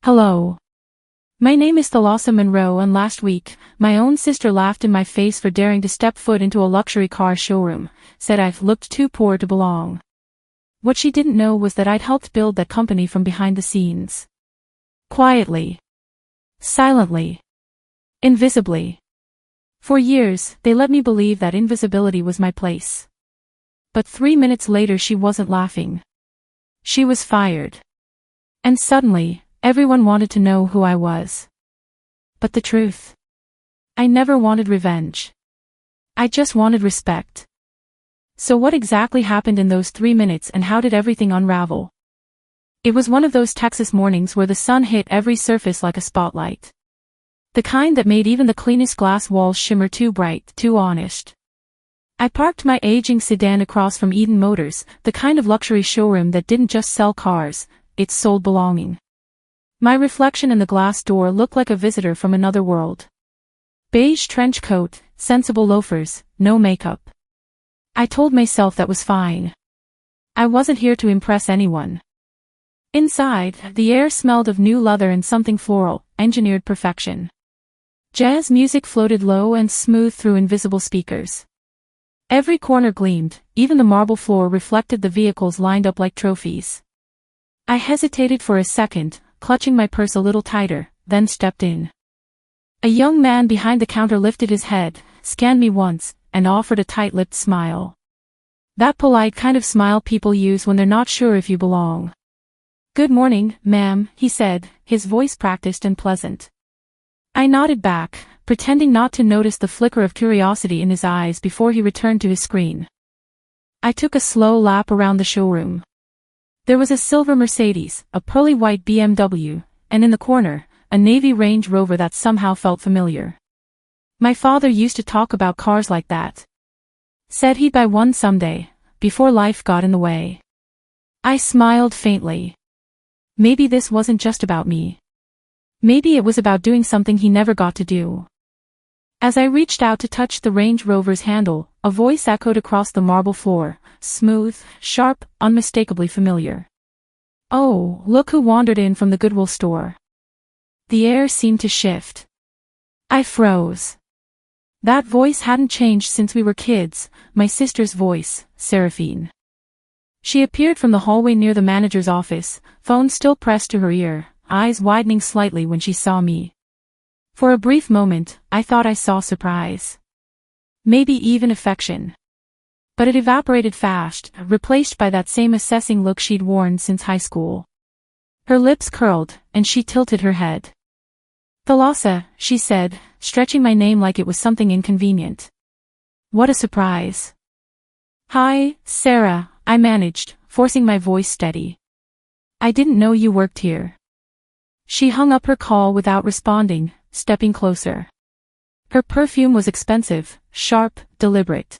Hello. My name is Thalassa Monroe, and last week, my own sister laughed in my face for daring to step foot into a luxury car showroom, said I looked too poor to belong. What she didn't know was that I'd helped build that company from behind the scenes. Quietly. Silently. Invisibly. For years, they let me believe that invisibility was my place. But 3 minutes later she wasn't laughing. She was fired. And suddenly, everyone wanted to know who I was. But the truth? I never wanted revenge. I just wanted respect. So what exactly happened in those 3 minutes, and how did everything unravel? It was one of those Texas mornings where the sun hit every surface like a spotlight. The kind that made even the cleanest glass walls shimmer too bright, too honest. I parked my aging sedan across from Eden Motors, the kind of luxury showroom that didn't just sell cars, it sold belonging. My reflection in the glass door looked like a visitor from another world. Beige trench coat, sensible loafers, no makeup. I told myself that was fine. I wasn't here to impress anyone. Inside, the air smelled of new leather and something floral, engineered perfection. Jazz music floated low and smooth through invisible speakers. Every corner gleamed, even the marble floor reflected the vehicles lined up like trophies. I hesitated for a second, clutching my purse a little tighter, then stepped in. A young man behind the counter lifted his head, scanned me once, and offered a tight-lipped smile. That polite kind of smile people use when they're not sure if you belong. "Good morning, ma'am," he said, his voice practiced and pleasant. I nodded back, pretending not to notice the flicker of curiosity in his eyes before he returned to his screen. I took a slow lap around the showroom. There was a silver Mercedes, a pearly white BMW, and in the corner, a navy Range Rover that somehow felt familiar. My father used to talk about cars like that. Said he'd buy one someday, before life got in the way. I smiled faintly. Maybe this wasn't just about me. Maybe it was about doing something he never got to do. As I reached out to touch the Range Rover's handle, a voice echoed across the marble floor, smooth, sharp, unmistakably familiar. "Oh, look who wandered in from the Goodwill store." The air seemed to shift. I froze. That voice hadn't changed since we were kids, my sister's voice, Seraphine. She appeared from the hallway near the manager's office, phone still pressed to her ear, eyes widening slightly when she saw me. For a brief moment, I thought I saw surprise. Maybe even affection. But it evaporated fast, replaced by that same assessing look she'd worn since high school. Her lips curled, and she tilted her head. "Thalassa," she said, stretching my name like it was something inconvenient. What a surprise. "Hi, Sarah," I managed, forcing my voice steady. "I didn't know you worked here." She hung up her call without responding, stepping closer. Her perfume was expensive, sharp, deliberate.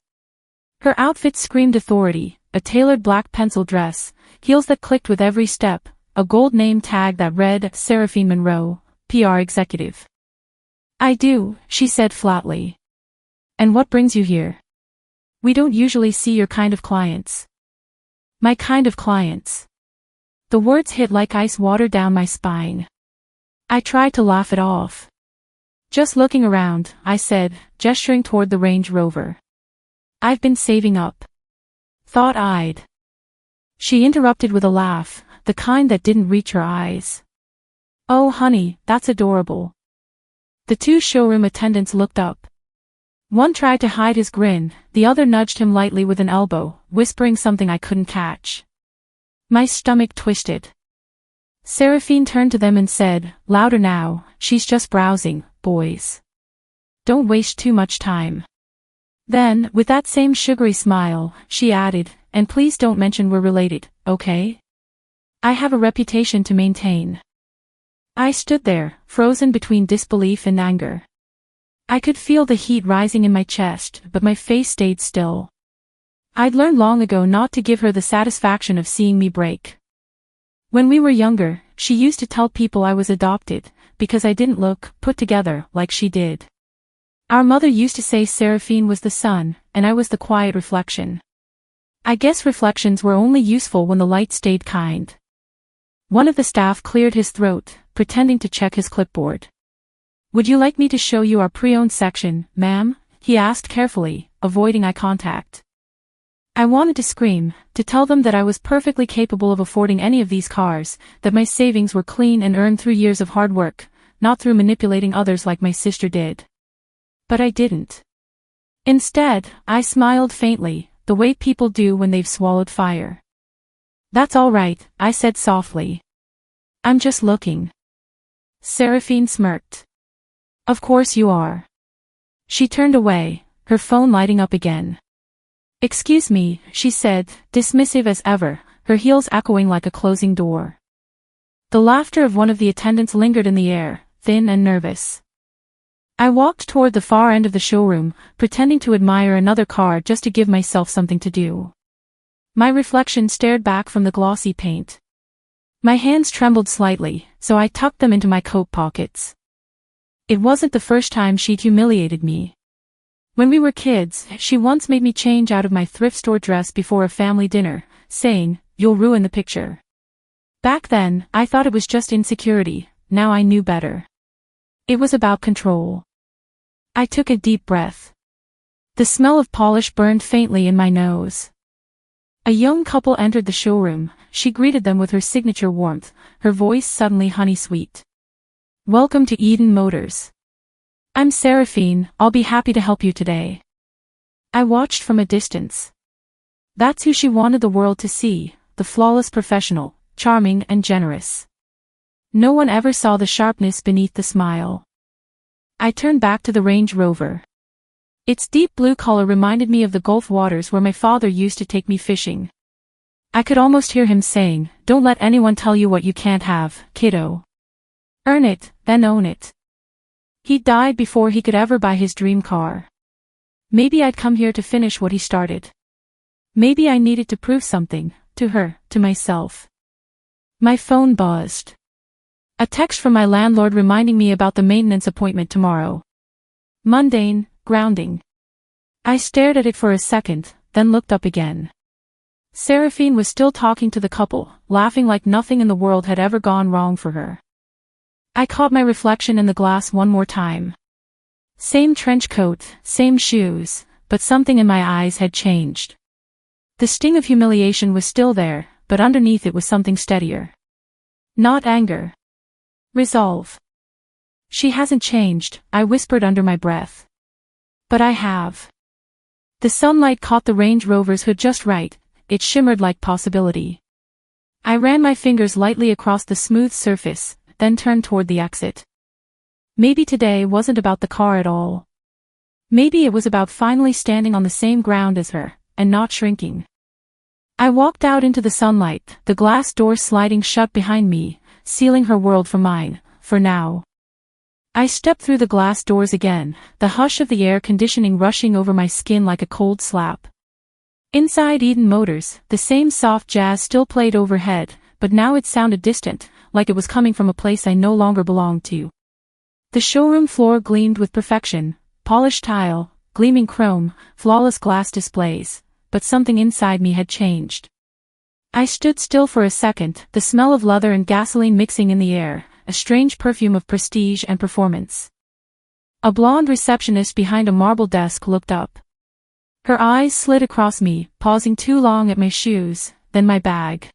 Her outfit screamed authority, a tailored black pencil dress, heels that clicked with every step, a gold name tag that read Seraphine Monroe, PR executive. "I do," she said flatly. "And what brings you here? We don't usually see your kind of clients." My kind of clients. The words hit like ice water down my spine. I tried to laugh it off. "Just looking around," I said, gesturing toward the Range Rover. "I've been saving up." Thought-eyed. She interrupted with a laugh, the kind that didn't reach her eyes. "Oh honey, that's adorable." The two showroom attendants looked up. One tried to hide his grin, the other nudged him lightly with an elbow, whispering something I couldn't catch. My stomach twisted. Seraphine turned to them and said, louder now, "She's just browsing, boys. Don't waste too much time." Then, with that same sugary smile, she added, "And please don't mention we're related, okay? I have a reputation to maintain." I stood there, frozen between disbelief and anger. I could feel the heat rising in my chest, but my face stayed still. I'd learned long ago not to give her the satisfaction of seeing me break. When we were younger, she used to tell people I was adopted, because I didn't look put together like she did. Our mother used to say Seraphine was the sun, and I was the quiet reflection. I guess reflections were only useful when the light stayed kind. One of the staff cleared his throat, pretending to check his clipboard. "Would you like me to show you our pre-owned section, ma'am?" he asked carefully, avoiding eye contact. I wanted to scream, to tell them that I was perfectly capable of affording any of these cars, that my savings were clean and earned through years of hard work, not through manipulating others like my sister did. But I didn't. Instead, I smiled faintly, the way people do when they've swallowed fire. "That's all right," I said softly. "I'm just looking." Seraphine smirked. "Of course you are." She turned away, her phone lighting up again. "Excuse me," she said, dismissive as ever, her heels echoing like a closing door. The laughter of one of the attendants lingered in the air, thin and nervous. I walked toward the far end of the showroom, pretending to admire another car just to give myself something to do. My reflection stared back from the glossy paint. My hands trembled slightly, so I tucked them into my coat pockets. It wasn't the first time she'd humiliated me. When we were kids, she once made me change out of my thrift store dress before a family dinner, saying, "You'll ruin the picture." Back then, I thought it was just insecurity, now I knew better. It was about control. I took a deep breath. The smell of polish burned faintly in my nose. A young couple entered the showroom. She greeted them with her signature warmth, her voice suddenly honey-sweet. "Welcome to Eden Motors. I'm Seraphine, I'll be happy to help you today." I watched from a distance. That's who she wanted the world to see, the flawless professional, charming and generous. No one ever saw the sharpness beneath the smile. I turned back to the Range Rover. Its deep blue color reminded me of the Gulf waters where my father used to take me fishing. I could almost hear him saying, "Don't let anyone tell you what you can't have, kiddo. Earn it, then own it." He died before he could ever buy his dream car. Maybe I'd come here to finish what he started. Maybe I needed to prove something, to her, to myself. My phone buzzed. A text from my landlord reminding me about the maintenance appointment tomorrow. Mundane, grounding. I stared at it for a second, then looked up again. Seraphine was still talking to the couple, laughing like nothing in the world had ever gone wrong for her. I caught my reflection in the glass one more time. Same trench coat, same shoes, but something in my eyes had changed. The sting of humiliation was still there, but underneath it was something steadier. Not anger. Resolve. "She hasn't changed," I whispered under my breath. "But I have." The sunlight caught the Range Rover's hood just right, it shimmered like possibility. I ran my fingers lightly across the smooth surface, then turned toward the exit. Maybe today wasn't about the car at all. Maybe it was about finally standing on the same ground as her, and not shrinking. I walked out into the sunlight, the glass door sliding shut behind me, sealing her world from mine, for now. I stepped through the glass doors again, the hush of the air conditioning rushing over my skin like a cold slap. Inside Eden Motors, the same soft jazz still played overhead, but now it sounded distant, like it was coming from a place I no longer belonged to. The showroom floor gleamed with perfection, polished tile, gleaming chrome, flawless glass displays, but something inside me had changed. I stood still for a second, the smell of leather and gasoline mixing in the air, a strange perfume of prestige and performance. A blonde receptionist behind a marble desk looked up. Her eyes slid across me, pausing too long at my shoes, then my bag.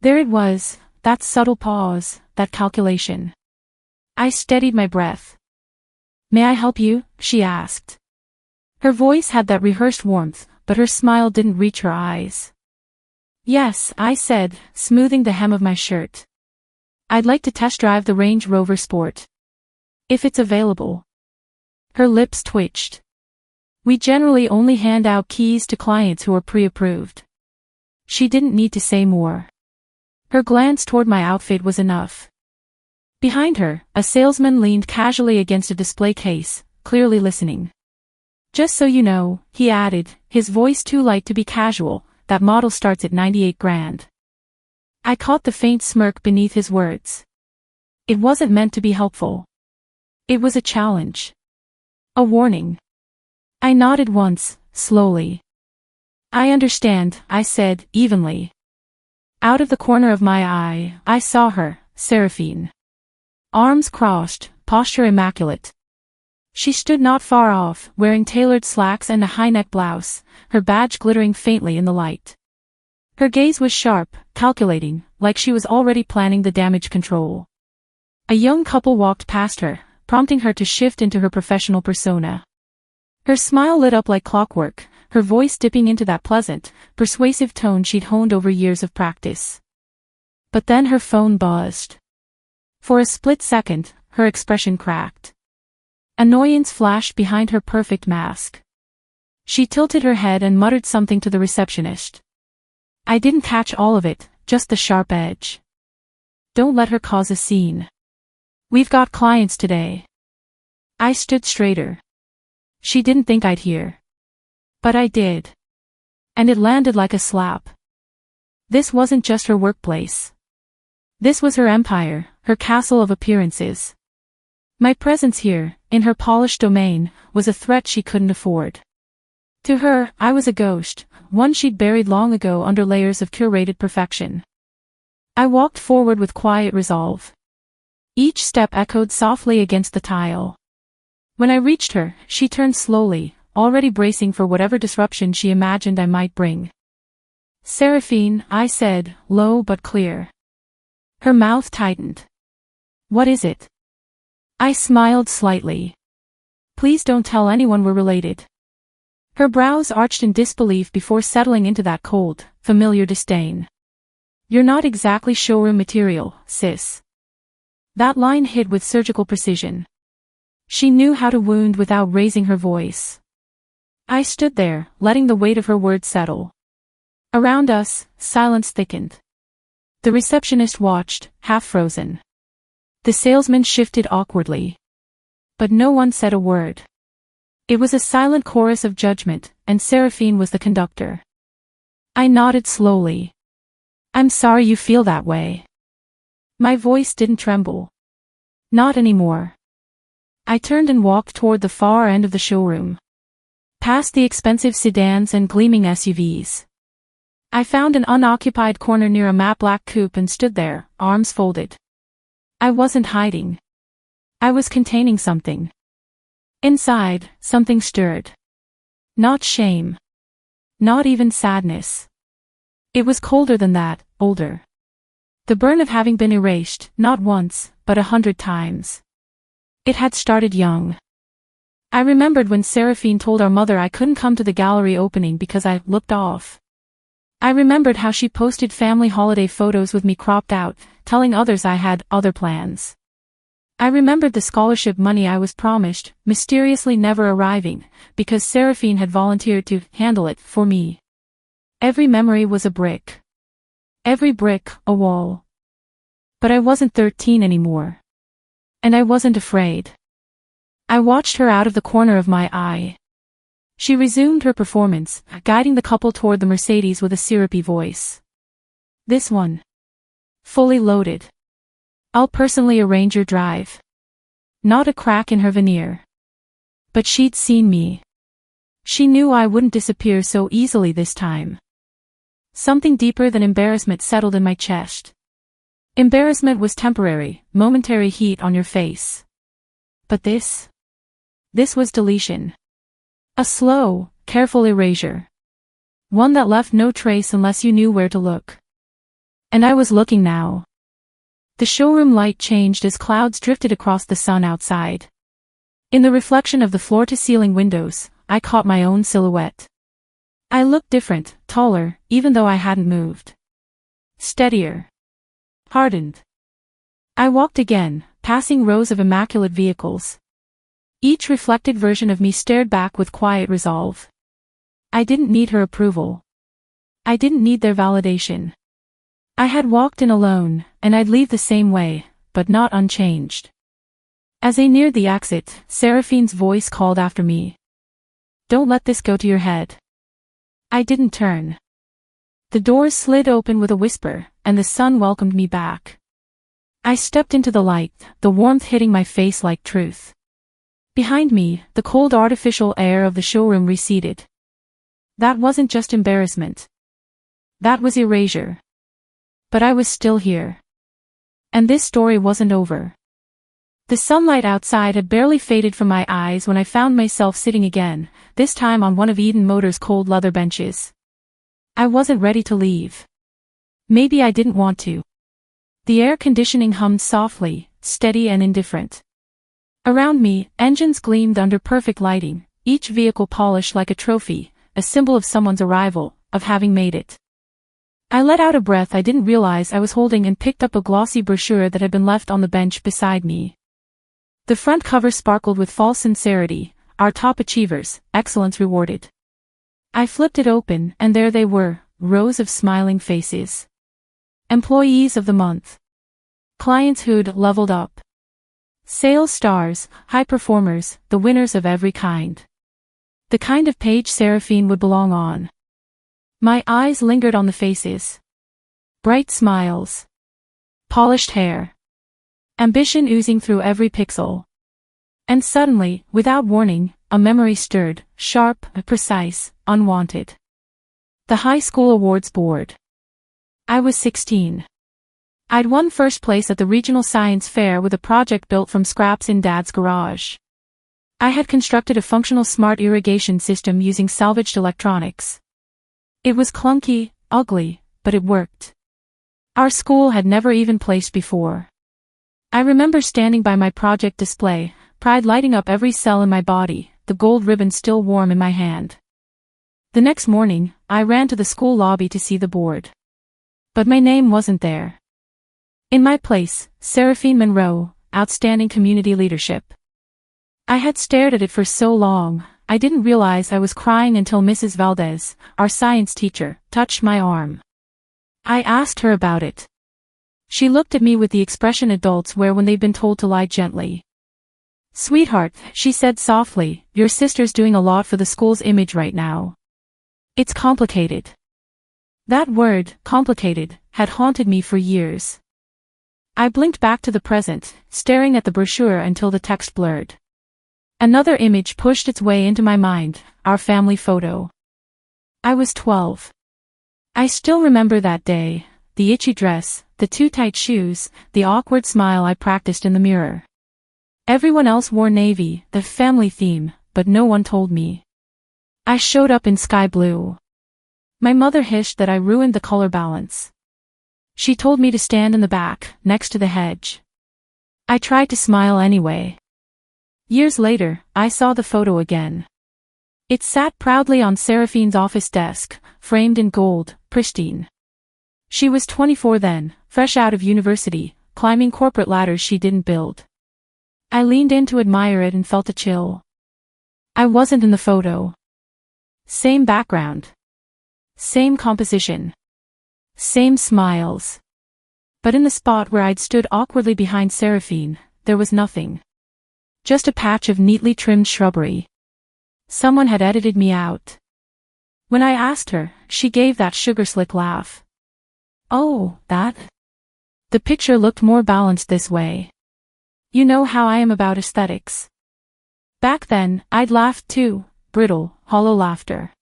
There it was, that subtle pause, that calculation. I steadied my breath. "May I help you?" she asked. Her voice had that rehearsed warmth, but her smile didn't reach her eyes. "Yes," I said, smoothing the hem of my shirt. "I'd like to test drive the Range Rover Sport. If it's available." Her lips twitched. We generally only hand out keys to clients who are pre-approved. She didn't need to say more. Her glance toward my outfit was enough. Behind her, a salesman leaned casually against a display case, clearly listening. "Just so you know," he added, his voice too light to be casual, "that model starts at 98 grand. I caught the faint smirk beneath his words. It wasn't meant to be helpful. It was a challenge. A warning. I nodded once, slowly. "I understand," I said, evenly. Out of the corner of my eye, I saw her, Seraphine. Arms crossed, posture immaculate. She stood not far off, wearing tailored slacks and a high-neck blouse, her badge glittering faintly in the light. Her gaze was sharp, calculating, like she was already planning the damage control. A young couple walked past her, prompting her to shift into her professional persona. Her smile lit up like clockwork, her voice dipping into that pleasant, persuasive tone she'd honed over years of practice. But then her phone buzzed. For a split second, her expression cracked. Annoyance flashed behind her perfect mask. She tilted her head and muttered something to the receptionist. I didn't catch all of it, just the sharp edge. Don't let her cause a scene. We've got clients today. I stood straighter. She didn't think I'd hear. But I did. And it landed like a slap. This wasn't just her workplace. This was her empire, her castle of appearances. My presence here, in her polished domain, was a threat she couldn't afford. To her, I was a ghost, one she'd buried long ago under layers of curated perfection. I walked forward with quiet resolve. Each step echoed softly against the tile. When I reached her, she turned slowly, already bracing for whatever disruption she imagined I might bring. Seraphine, I said, low but clear. Her mouth tightened. What is it? I smiled slightly. Please don't tell anyone we're related. Her brows arched in disbelief before settling into that cold, familiar disdain. You're not exactly showroom material, sis. That line hit with surgical precision. She knew how to wound without raising her voice. I stood there, letting the weight of her words settle. Around us, silence thickened. The receptionist watched, half frozen. The salesman shifted awkwardly. But no one said a word. It was a silent chorus of judgment, and Seraphine was the conductor. I nodded slowly. I'm sorry you feel that way. My voice didn't tremble. Not anymore. I turned and walked toward the far end of the showroom. Past the expensive sedans and gleaming SUVs. I found an unoccupied corner near a matte black coupe and stood there, arms folded. I wasn't hiding. I was containing something. Inside, something stirred. Not shame. Not even sadness. It was colder than that, older. The burn of having been erased, not once, but 100 times. It had started young. I remembered when Seraphine told our mother I couldn't come to the gallery opening because I looked off. I remembered how she posted family holiday photos with me cropped out, telling others I had other plans. I remembered the scholarship money I was promised, mysteriously never arriving, because Seraphine had volunteered to handle it for me. Every memory was a brick. Every brick, a wall. But I wasn't 13 anymore. And I wasn't afraid. I watched her out of the corner of my eye. She resumed her performance, guiding the couple toward the Mercedes with a syrupy voice. This one. Fully loaded. I'll personally arrange your drive. Not a crack in her veneer. But she'd seen me. She knew I wouldn't disappear so easily this time. Something deeper than embarrassment settled in my chest. Embarrassment was temporary, momentary heat on your face. But this was deletion. A slow, careful erasure. One that left no trace unless you knew where to look. And I was looking now. The showroom light changed as clouds drifted across the sun outside. In the reflection of the floor-to-ceiling windows, I caught my own silhouette. I looked different, taller, even though I hadn't moved. Steadier. Hardened. I walked again, passing rows of immaculate vehicles. Each reflected version of me stared back with quiet resolve. I didn't need her approval. I didn't need their validation. I had walked in alone, and I'd leave the same way, but not unchanged. As I neared the exit, Seraphine's voice called after me. Don't let this go to your head. I didn't turn. The doors slid open with a whisper, and the sun welcomed me back. I stepped into the light, the warmth hitting my face like truth. Behind me, the cold artificial air of the showroom receded. That wasn't just embarrassment. That was erasure. But I was still here. And this story wasn't over. The sunlight outside had barely faded from my eyes when I found myself sitting again, this time on one of Eden Motors' cold leather benches. I wasn't ready to leave. Maybe I didn't want to. The air conditioning hummed softly, steady and indifferent. Around me, engines gleamed under perfect lighting, each vehicle polished like a trophy, a symbol of someone's arrival, of having made it. I let out a breath I didn't realize I was holding and picked up a glossy brochure that had been left on the bench beside me. The front cover sparkled with false sincerity, our top achievers, excellence rewarded. I flipped it open and there they were, rows of smiling faces. Employees of the month. Clients who'd leveled up. Sales stars, high performers, the winners of every kind. The kind of page Seraphine would belong on. My eyes lingered on the faces. Bright smiles. Polished hair. Ambition oozing through every pixel. And suddenly, without warning, a memory stirred, sharp, precise, unwanted. The high school awards board. I was 16. I'd won first place at the regional science fair with a project built from scraps in Dad's garage. I had constructed a functional smart irrigation system using salvaged electronics. It was clunky, ugly, but it worked. Our school had never even placed before. I remember standing by my project display, pride lighting up every cell in my body, the gold ribbon still warm in my hand. The next morning, I ran to the school lobby to see the board. But my name wasn't there. In my place, Seraphine Monroe, outstanding community leadership. I had stared at it for so long, I didn't realize I was crying until Mrs. Valdez, our science teacher, touched my arm. I asked her about it. She looked at me with the expression adults wear when they've been told to lie gently. "Sweetheart," she said softly, "your sister's doing a lot for the school's image right now. It's complicated." That word, complicated, had haunted me for years. I blinked back to the present, staring at the brochure until the text blurred. Another image pushed its way into my mind, our family photo. I was 12. I still remember that day, the itchy dress, the too tight shoes, the awkward smile I practiced in the mirror. Everyone else wore navy, the family theme, but no one told me. I showed up in sky blue. My mother hissed that I ruined the color balance. She told me to stand in the back, next to the hedge. I tried to smile anyway. Years later, I saw the photo again. It sat proudly on Seraphine's office desk, framed in gold, pristine. She was 24 then, fresh out of university, climbing corporate ladders she didn't build. I leaned in to admire it and felt a chill. I wasn't in the photo. Same background. Same composition. Same smiles. But in the spot where I'd stood awkwardly behind Seraphine, there was nothing. Just a patch of neatly trimmed shrubbery. Someone had edited me out. When I asked her, she gave that sugar-slick laugh. "Oh, that? The picture looked more balanced this way. You know how I am about aesthetics." Back then, I'd laughed too, brittle, hollow laughter.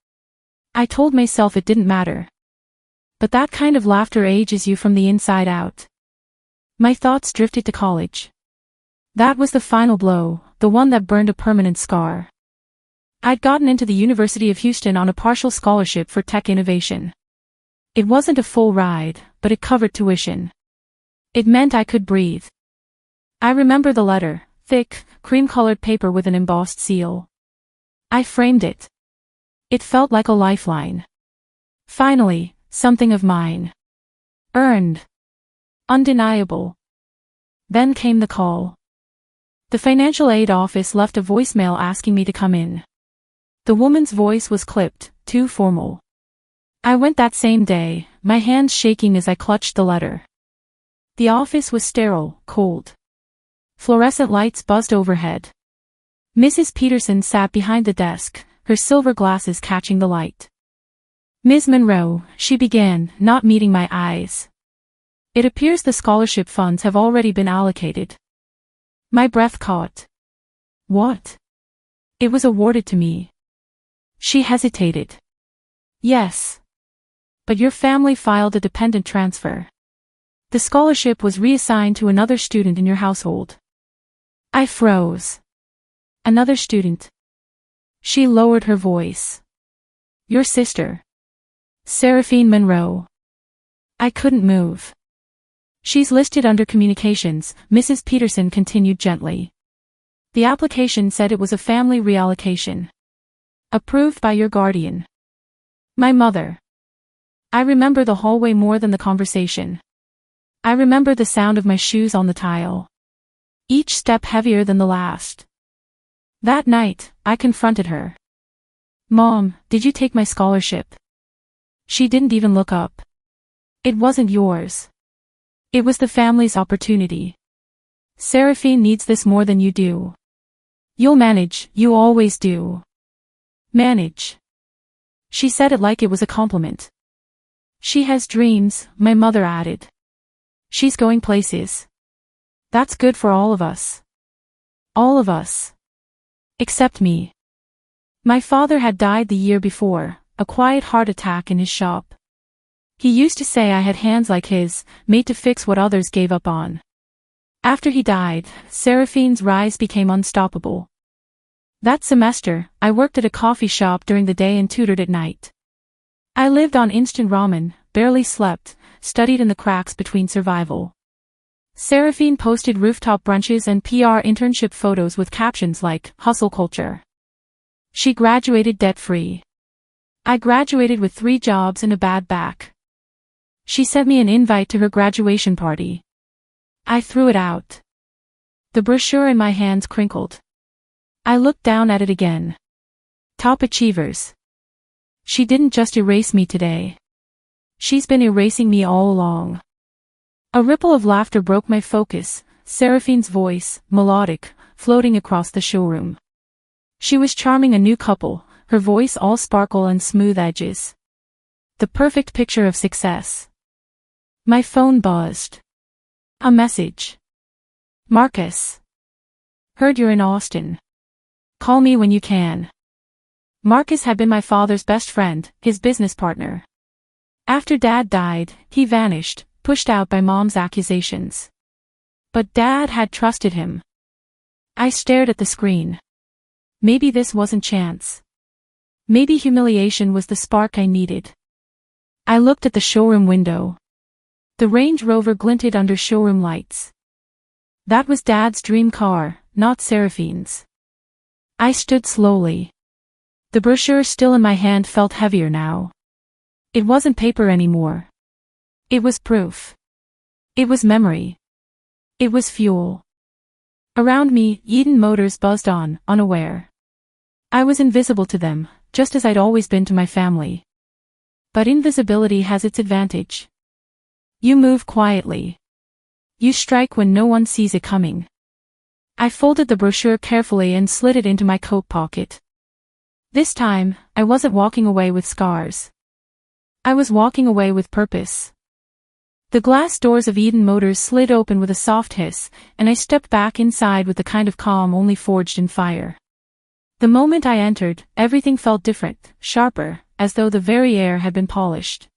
I told myself it didn't matter. But that kind of laughter ages you from the inside out. My thoughts drifted to college. That was the final blow, the one that burned a permanent scar. I'd gotten into the University of Houston on a partial scholarship for tech innovation. It wasn't a full ride, but it covered tuition. It meant I could breathe. I remember the letter, thick, cream-colored paper with an embossed seal. I framed it. It felt like a lifeline. Finally, something of mine. Earned. Undeniable. Then came the call. The financial aid office left a voicemail asking me to come in. The woman's voice was clipped, too formal. I went that same day, my hands shaking as I clutched the letter. The office was sterile, cold. Fluorescent lights buzzed overhead. Mrs. Peterson sat behind the desk, her silver glasses catching the light. "Ms. Monroe," she began, not meeting my eyes. "It appears the scholarship funds have already been allocated." My breath caught. "What?" "It was awarded to me." She hesitated. "Yes. But your family filed a dependent transfer. The scholarship was reassigned to another student in your household." I froze. Another student. She lowered her voice. Your sister. Seraphine Monroe. I couldn't move. She's listed under communications, Mrs. Peterson continued gently. The application said it was a family reallocation. Approved by your guardian. My mother. I remember the hallway more than the conversation. I remember the sound of my shoes on the tile. Each step heavier than the last. That night, I confronted her. Mom, did you take my scholarship? She didn't even look up. It wasn't yours. It was the family's opportunity. Seraphine needs this more than you do. You'll manage, you always do. Manage. She said it like it was a compliment. She has dreams, my mother added. She's going places. That's good for all of us. All of us. Except me. My father had died the year before, a quiet heart attack in his shop. He used to say I had hands like his, made to fix what others gave up on. After he died, Seraphine's rise became unstoppable. That semester, I worked at a coffee shop during the day and tutored at night. I lived on instant ramen, barely slept, studied in the cracks between survival. Seraphine posted rooftop brunches and PR internship photos with captions like, hustle culture. She graduated debt-free. I graduated with 3 jobs and a bad back. She sent me an invite to her graduation party. I threw it out. The brochure in my hands crinkled. I looked down at it again. Top achievers. She didn't just erase me today. She's been erasing me all along. A ripple of laughter broke my focus, Seraphine's voice, melodic, floating across the showroom. She was charming a new couple, her voice all sparkle and smooth edges. The perfect picture of success. My phone buzzed. A message. Marcus. Heard you're in Austin. Call me when you can. Marcus had been my father's best friend, his business partner. After Dad died, he vanished, pushed out by Mom's accusations. But Dad had trusted him. I stared at the screen. Maybe this wasn't chance. Maybe humiliation was the spark I needed. I looked at the showroom window. The Range Rover glinted under showroom lights. That was Dad's dream car, not Seraphine's. I stood slowly. The brochure still in my hand felt heavier now. It wasn't paper anymore. It was proof. It was memory. It was fuel. Around me, Eden Motors buzzed on, unaware. I was invisible to them, just as I'd always been to my family. But invisibility has its advantage. You move quietly. You strike when no one sees it coming. I folded the brochure carefully and slid it into my coat pocket. This time, I wasn't walking away with scars. I was walking away with purpose. The glass doors of Eden Motors slid open with a soft hiss, and I stepped back inside with the kind of calm only forged in fire. The moment I entered, everything felt different, sharper, as though the very air had been polished.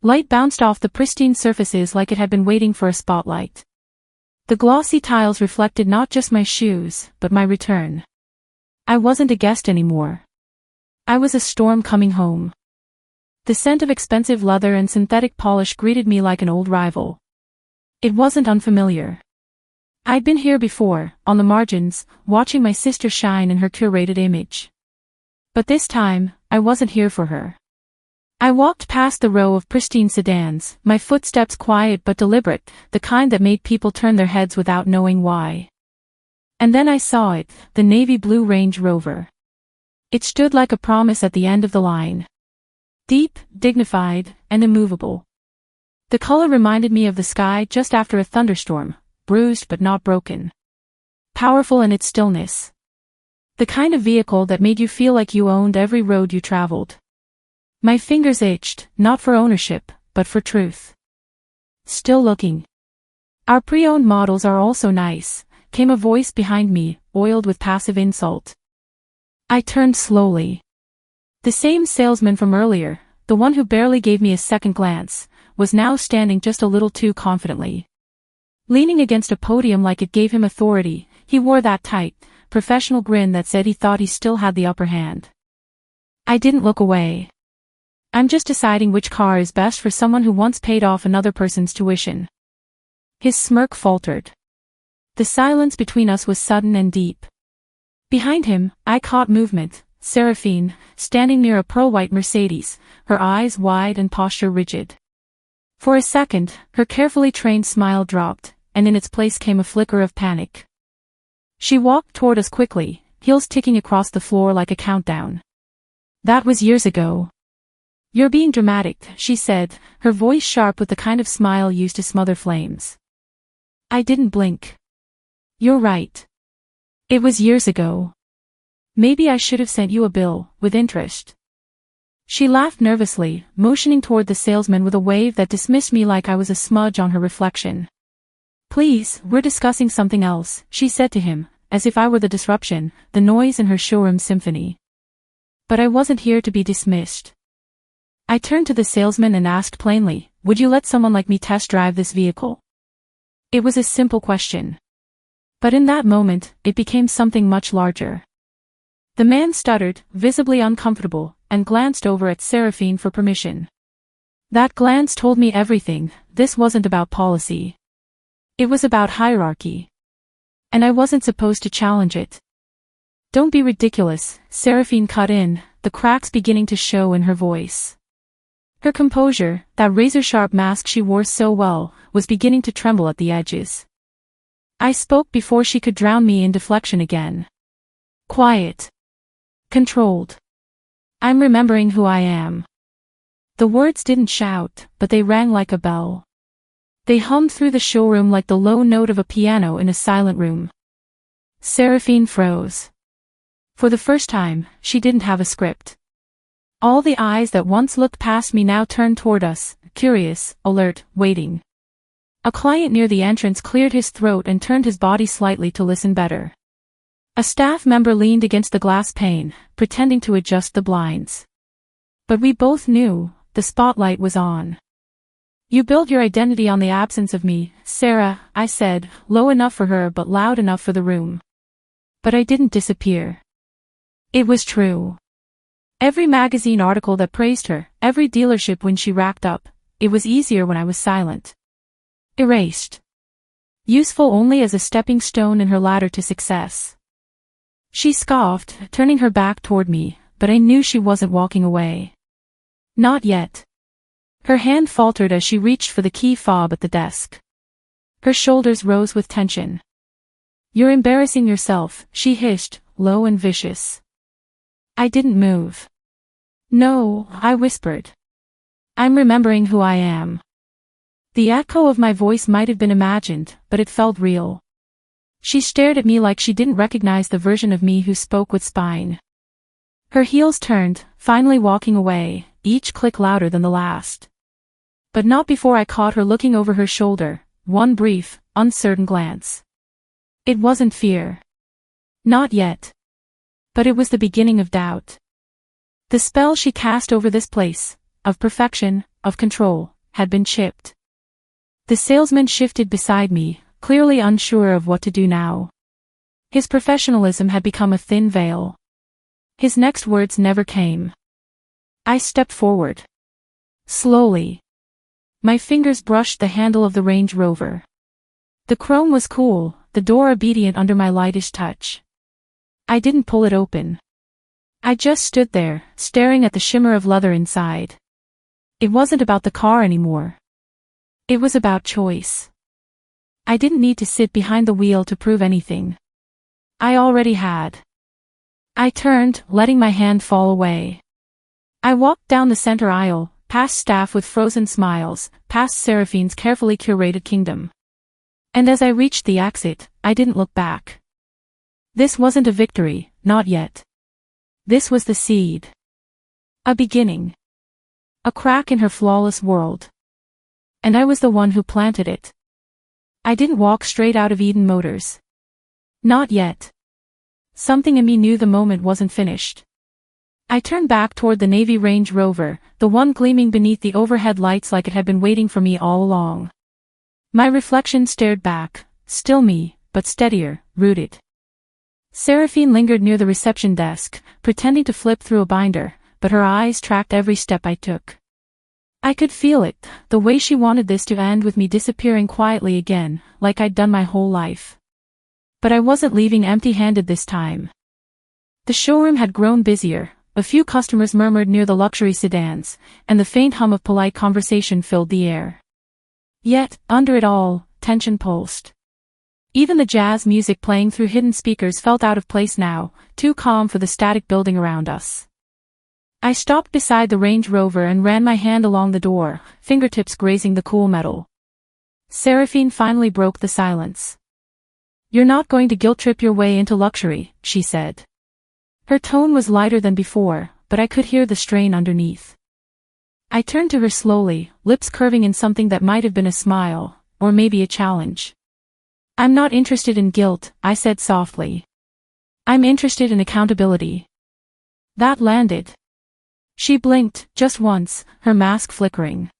Light bounced off the pristine surfaces like it had been waiting for a spotlight. The glossy tiles reflected not just my shoes, but my return. I wasn't a guest anymore. I was a storm coming home. The scent of expensive leather and synthetic polish greeted me like an old rival. It wasn't unfamiliar. I'd been here before, on the margins, watching my sister shine in her curated image. But this time, I wasn't here for her. I walked past the row of pristine sedans, my footsteps quiet but deliberate, the kind that made people turn their heads without knowing why. And then I saw it, the navy blue Range Rover. It stood like a promise at the end of the line. Deep, dignified, and immovable. The color reminded me of the sky just after a thunderstorm, bruised but not broken. Powerful in its stillness. The kind of vehicle that made you feel like you owned every road you traveled. My fingers itched, not for ownership, but for truth. Still looking. Our pre-owned models are also nice, came a voice behind me, oiled with passive insult. I turned slowly. The same salesman from earlier, the one who barely gave me a second glance, was now standing just a little too confidently. Leaning against a podium like it gave him authority, He wore that tight, professional grin that said he thought he still had the upper hand. I didn't look away. I'm just deciding which car is best for someone who once paid off another person's tuition. His smirk faltered. The silence between us was sudden and deep. Behind him, I caught movement. Seraphine, standing near a pearl-white Mercedes, her eyes wide and posture rigid. For a second, her carefully trained smile dropped, and in its place came a flicker of panic. She walked toward us quickly, heels ticking across the floor like a countdown. That was years ago. You're being dramatic, she said, her voice sharp with the kind of smile used to smother flames. I didn't blink. You're right. It was years ago. Maybe I should have sent you a bill, with interest. She laughed nervously, motioning toward the salesman with a wave that dismissed me like I was a smudge on her reflection. Please, we're discussing something else, she said to him, as if I were the disruption, the noise in her showroom symphony. But I wasn't here to be dismissed. I turned to the salesman and asked plainly, would you let someone like me test drive this vehicle? It was a simple question. But in that moment, it became something much larger. The man stuttered, visibly uncomfortable, and glanced over at Seraphine for permission. That glance told me everything. This wasn't about policy. It was about hierarchy. And I wasn't supposed to challenge it. Don't be ridiculous, Seraphine cut in, the cracks beginning to show in her voice. Her composure, that razor-sharp mask she wore so well, was beginning to tremble at the edges. I spoke before she could drown me in deflection again. Quiet. Controlled. I'm remembering who I am. The words didn't shout, but they rang like a bell. They hummed through the showroom like the low note of a piano in a silent room. Seraphine froze. For the first time, she didn't have a script. All the eyes that once looked past me now turned toward us, curious, alert, waiting. A client near the entrance cleared his throat and turned his body slightly to listen better. A staff member leaned against the glass pane, pretending to adjust the blinds. But we both knew, the spotlight was on. You build your identity on the absence of me, Sarah, I said, low enough for her but loud enough for the room. But I didn't disappear. It was true. Every magazine article that praised her, every dealership when she racked up, it was easier when I was silent. Erased. Useful only as a stepping stone in her ladder to success. She scoffed, turning her back toward me, but I knew she wasn't walking away. Not yet. Her hand faltered as she reached for the key fob at the desk. Her shoulders rose with tension. You're embarrassing yourself, she hissed, low and vicious. I didn't move. No, I whispered. I'm remembering who I am. The echo of my voice might have been imagined, but it felt real. She stared at me like she didn't recognize the version of me who spoke with spine. Her heels turned, finally walking away, each click louder than the last. But not before I caught her looking over her shoulder, one brief, uncertain glance. It wasn't fear. Not yet. But it was the beginning of doubt. The spell she cast over this place, of perfection, of control, had been chipped. The salesman shifted beside me, clearly unsure of what to do now. His professionalism had become a thin veil. His next words never came. I stepped forward. Slowly. My fingers brushed the handle of the Range Rover. The chrome was cool, the door obedient under my lightish touch. I didn't pull it open. I just stood there, staring at the shimmer of leather inside. It wasn't about the car anymore. It was about choice. I didn't need to sit behind the wheel to prove anything. I already had. I turned, letting my hand fall away. I walked down the center aisle, past staff with frozen smiles, past Seraphine's carefully curated kingdom. And as I reached the exit, I didn't look back. This wasn't a victory, not yet. This was the seed. A beginning. A crack in her flawless world. And I was the one who planted it. I didn't walk straight out of Eden Motors. Not yet. Something in me knew the moment wasn't finished. I turned back toward the Navy Range Rover, the one gleaming beneath the overhead lights like it had been waiting for me all along. My reflection stared back, still me, but steadier, rooted. Seraphine lingered near the reception desk, pretending to flip through a binder, but her eyes tracked every step I took. I could feel it, the way she wanted this to end with me disappearing quietly again, like I'd done my whole life. But I wasn't leaving empty-handed this time. The showroom had grown busier, a few customers murmured near the luxury sedans, and the faint hum of polite conversation filled the air. Yet, under it all, tension pulsed. Even the jazz music playing through hidden speakers felt out of place now, too calm for the static building around us. I stopped beside the Range Rover and ran my hand along the door, fingertips grazing the cool metal. Seraphine finally broke the silence. "You're not going to guilt-trip your way into luxury," she said. Her tone was lighter than before, but I could hear the strain underneath. I turned to her slowly, lips curving in something that might have been a smile, or maybe a challenge. "I'm not interested in guilt," I said softly. "I'm interested in accountability." That landed. She blinked, just once, her mask flickering.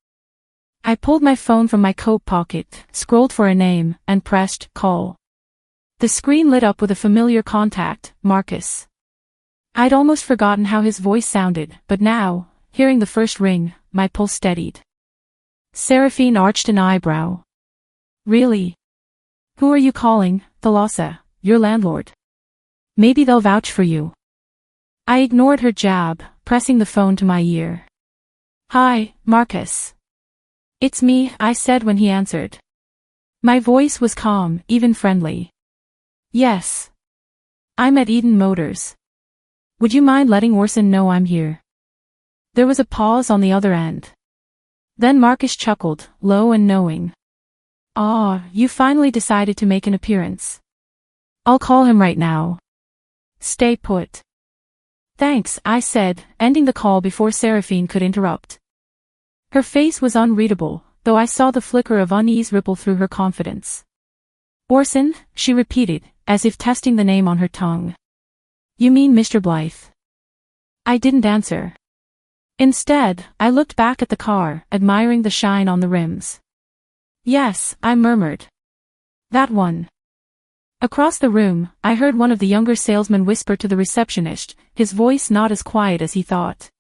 I pulled my phone from my coat pocket, scrolled for a name, and pressed call. The screen lit up with a familiar contact, Marcus. I'd almost forgotten how his voice sounded, but now, hearing the first ring, my pulse steadied. Seraphine arched an eyebrow. "Really? Who are you calling, Thalassa, your landlord? Maybe they'll vouch for you." I ignored her jab, pressing the phone to my ear. "Hi, Marcus." "It's me," I said when he answered. My voice was calm, even friendly. "Yes. I'm at Eden Motors. Would you mind letting Orson know I'm here?" There was a pause on the other end. Then Marcus chuckled, low and knowing. "Ah, you finally decided to make an appearance. I'll call him right now. Stay put." "Thanks," I said, ending the call before Seraphine could interrupt. Her face was unreadable, though I saw the flicker of unease ripple through her confidence. "Orson," she repeated, as if testing the name on her tongue. "You mean Mr. Blythe?" I didn't answer. Instead, I looked back at the car, admiring the shine on the rims. "Yes," I murmured. "That one." Across the room, I heard one of the younger salesmen whisper to the receptionist, his voice not as quiet as he thought.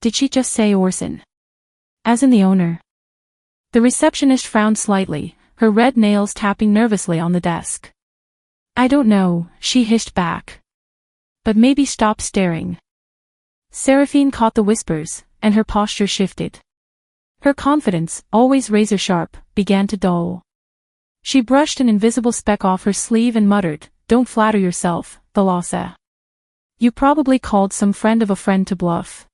"Did she just say Orson? As in the owner?" The receptionist frowned slightly, her red nails tapping nervously on the desk. "I don't know," she hissed back. "But maybe stop staring." Seraphine caught the whispers, and her posture shifted. Her confidence, always razor-sharp, began to dull. She brushed an invisible speck off her sleeve and muttered, "Don't flatter yourself, Thalassa. You probably called some friend of a friend to bluff."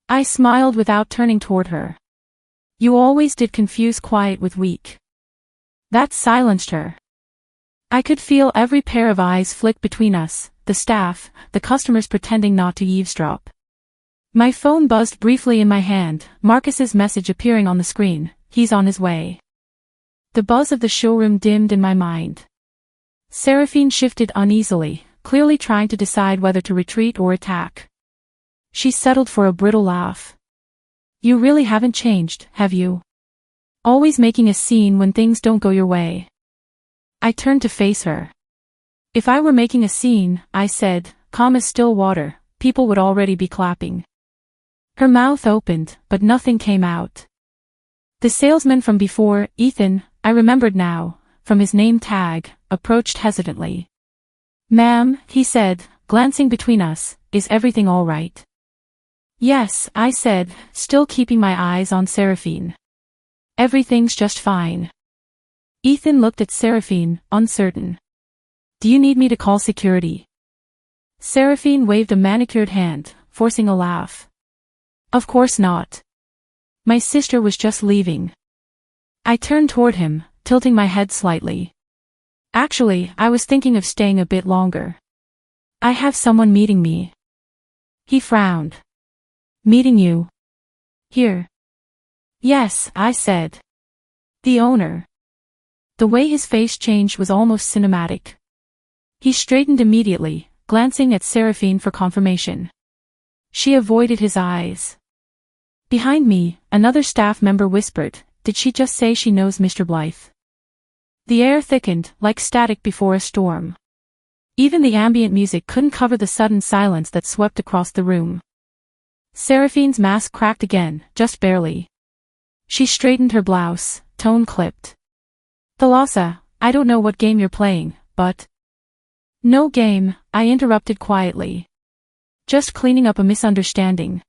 I smiled without turning toward her. "You always did confuse quiet with weak." That silenced her. I could feel every pair of eyes flick between us, the staff, the customers pretending not to eavesdrop. My phone buzzed briefly in my hand, Marcus's message appearing on the screen, "He's on his way." The buzz of the showroom dimmed in my mind. Seraphine shifted uneasily, clearly trying to decide whether to retreat or attack. She settled for a brittle laugh. "You really haven't changed, have you? Always making a scene when things don't go your way." I turned to face her. "If I were making a scene," I said, calm as still water, "people would already be clapping." Her mouth opened, but nothing came out. The salesman from before, Ethan, I remembered now, from his name tag, approached hesitantly. "Ma'am," he said, glancing between us, "is everything all right?" "Yes," I said, still keeping my eyes on Seraphine. "Everything's just fine." Ethan looked at Seraphine, uncertain. "Do you need me to call security?" Seraphine waved a manicured hand, forcing a laugh. "Of course not. My sister was just leaving." I turned toward him, tilting my head slightly. "Actually, I was thinking of staying a bit longer. I have someone meeting me." He frowned. "Meeting you? Here?" "Yes," I said. "The owner." The way his face changed was almost cinematic. He straightened immediately, glancing at Seraphine for confirmation. She avoided his eyes. Behind me, another staff member whispered, "Did she just say she knows Mr. Blythe?" The air thickened, like static before a storm. Even the ambient music couldn't cover the sudden silence that swept across the room. Seraphine's mask cracked again, just barely. She straightened her blouse, tone clipped. Thalassa, I don't know what game you're playing, but... No game, I interrupted quietly. Just cleaning up a misunderstanding.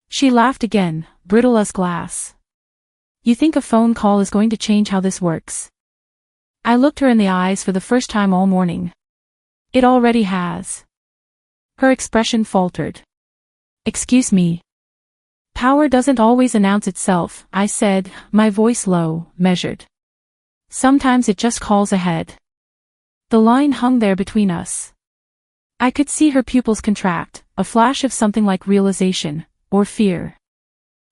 She laughed again, brittle as glass. You think a phone call is going to change how this works? I looked her in the eyes for the first time all morning. It already has. Her expression faltered. Excuse me. Power doesn't always announce itself, I said, my voice low, measured. Sometimes it just calls ahead. The line hung there between us. I could see her pupils contract, a flash of something like realization, or fear.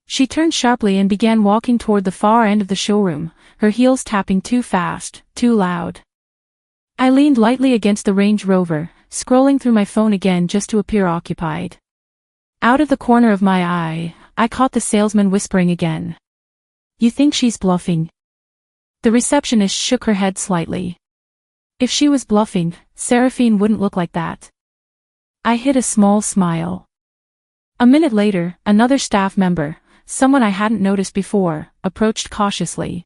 She turned sharply and began walking toward the far end of the showroom, her heels tapping too fast, too loud. I leaned lightly against the Range Rover, scrolling through my phone again just to appear occupied. Out of the corner of my eye, I caught the salesman whispering again. You think she's bluffing? The receptionist shook her head slightly. If she was bluffing, Seraphine wouldn't look like that. I hid a small smile. A minute later, another staff member, someone I hadn't noticed before, approached cautiously.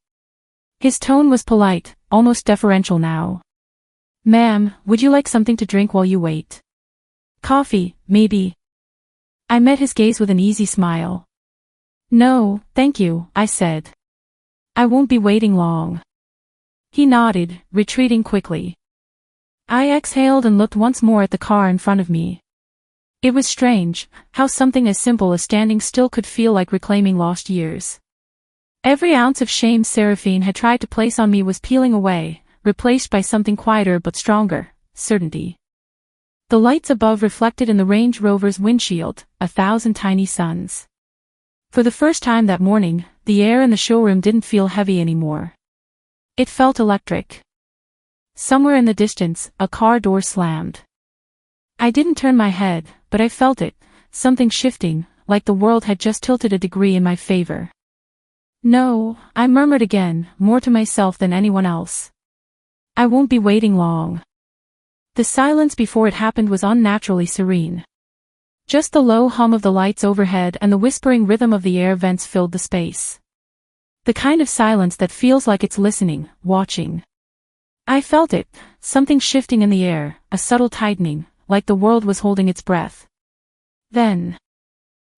His tone was polite, almost deferential now. Ma'am, would you like something to drink while you wait? Coffee, maybe. I met his gaze with an easy smile. No, thank you, I said. I won't be waiting long. He nodded, retreating quickly. I exhaled and looked once more at the car in front of me. It was strange, how something as simple as standing still could feel like reclaiming lost years. Every ounce of shame Seraphine had tried to place on me was peeling away, replaced by something quieter but stronger, certainty. The lights above reflected in the Range Rover's windshield, 1,000 tiny suns. For the first time that morning, the air in the showroom didn't feel heavy anymore. It felt electric. Somewhere in the distance, a car door slammed. I didn't turn my head, but I felt it, something shifting, like the world had just tilted a degree in my favor. No, I murmured again, more to myself than anyone else. I won't be waiting long. The silence before it happened was unnaturally serene. Just the low hum of the lights overhead and the whispering rhythm of the air vents filled the space. The kind of silence that feels like it's listening, watching. I felt it, something shifting in the air, a subtle tightening, like the world was holding its breath. Then,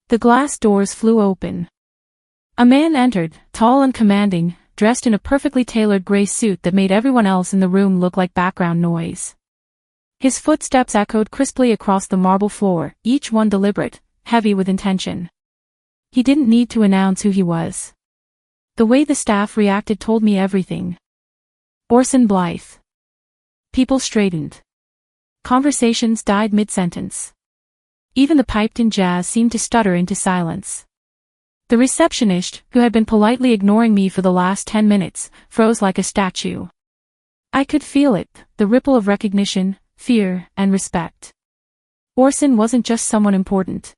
the glass doors flew open. A man entered, tall and commanding, dressed in a perfectly tailored gray suit that made everyone else in the room look like background noise. His footsteps echoed crisply across the marble floor, each one deliberate, heavy with intention. He didn't need to announce who he was. The way the staff reacted told me everything. Orson Blythe. People straightened. Conversations died mid-sentence. Even the piped-in jazz seemed to stutter into silence. The receptionist, who had been politely ignoring me for the last 10 minutes, froze like a statue. I could feel it, the ripple of recognition, fear, and respect. Orson wasn't just someone important.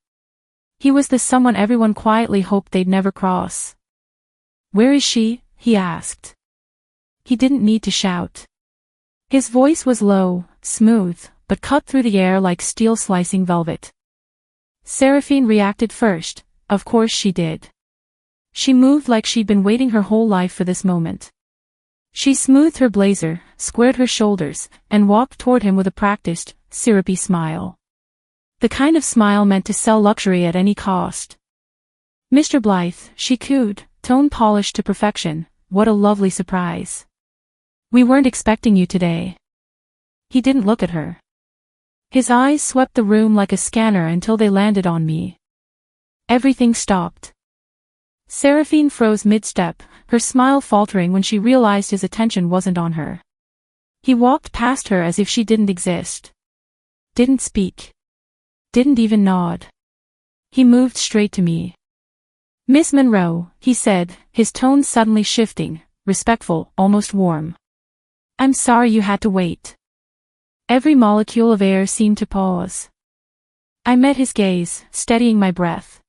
He was the someone everyone quietly hoped they'd never cross. Where is she? He asked. He didn't need to shout. His voice was low, smooth, but cut through the air like steel slicing velvet. Seraphine reacted first, of course she did. She moved like she'd been waiting her whole life for this moment. She smoothed her blazer, squared her shoulders, and walked toward him with a practiced, syrupy smile. The kind of smile meant to sell luxury at any cost. Mr. Blythe, she cooed, tone polished to perfection, what a lovely surprise. We weren't expecting you today. He didn't look at her. His eyes swept the room like a scanner until they landed on me. Everything stopped. Seraphine froze mid-step, her smile faltering when she realized his attention wasn't on her. He walked past her as if she didn't exist. Didn't speak. Didn't even nod. He moved straight to me. Miss Monroe, he said, his tone suddenly shifting, respectful, almost warm. I'm sorry you had to wait. Every molecule of air seemed to pause. I met his gaze, steadying my breath.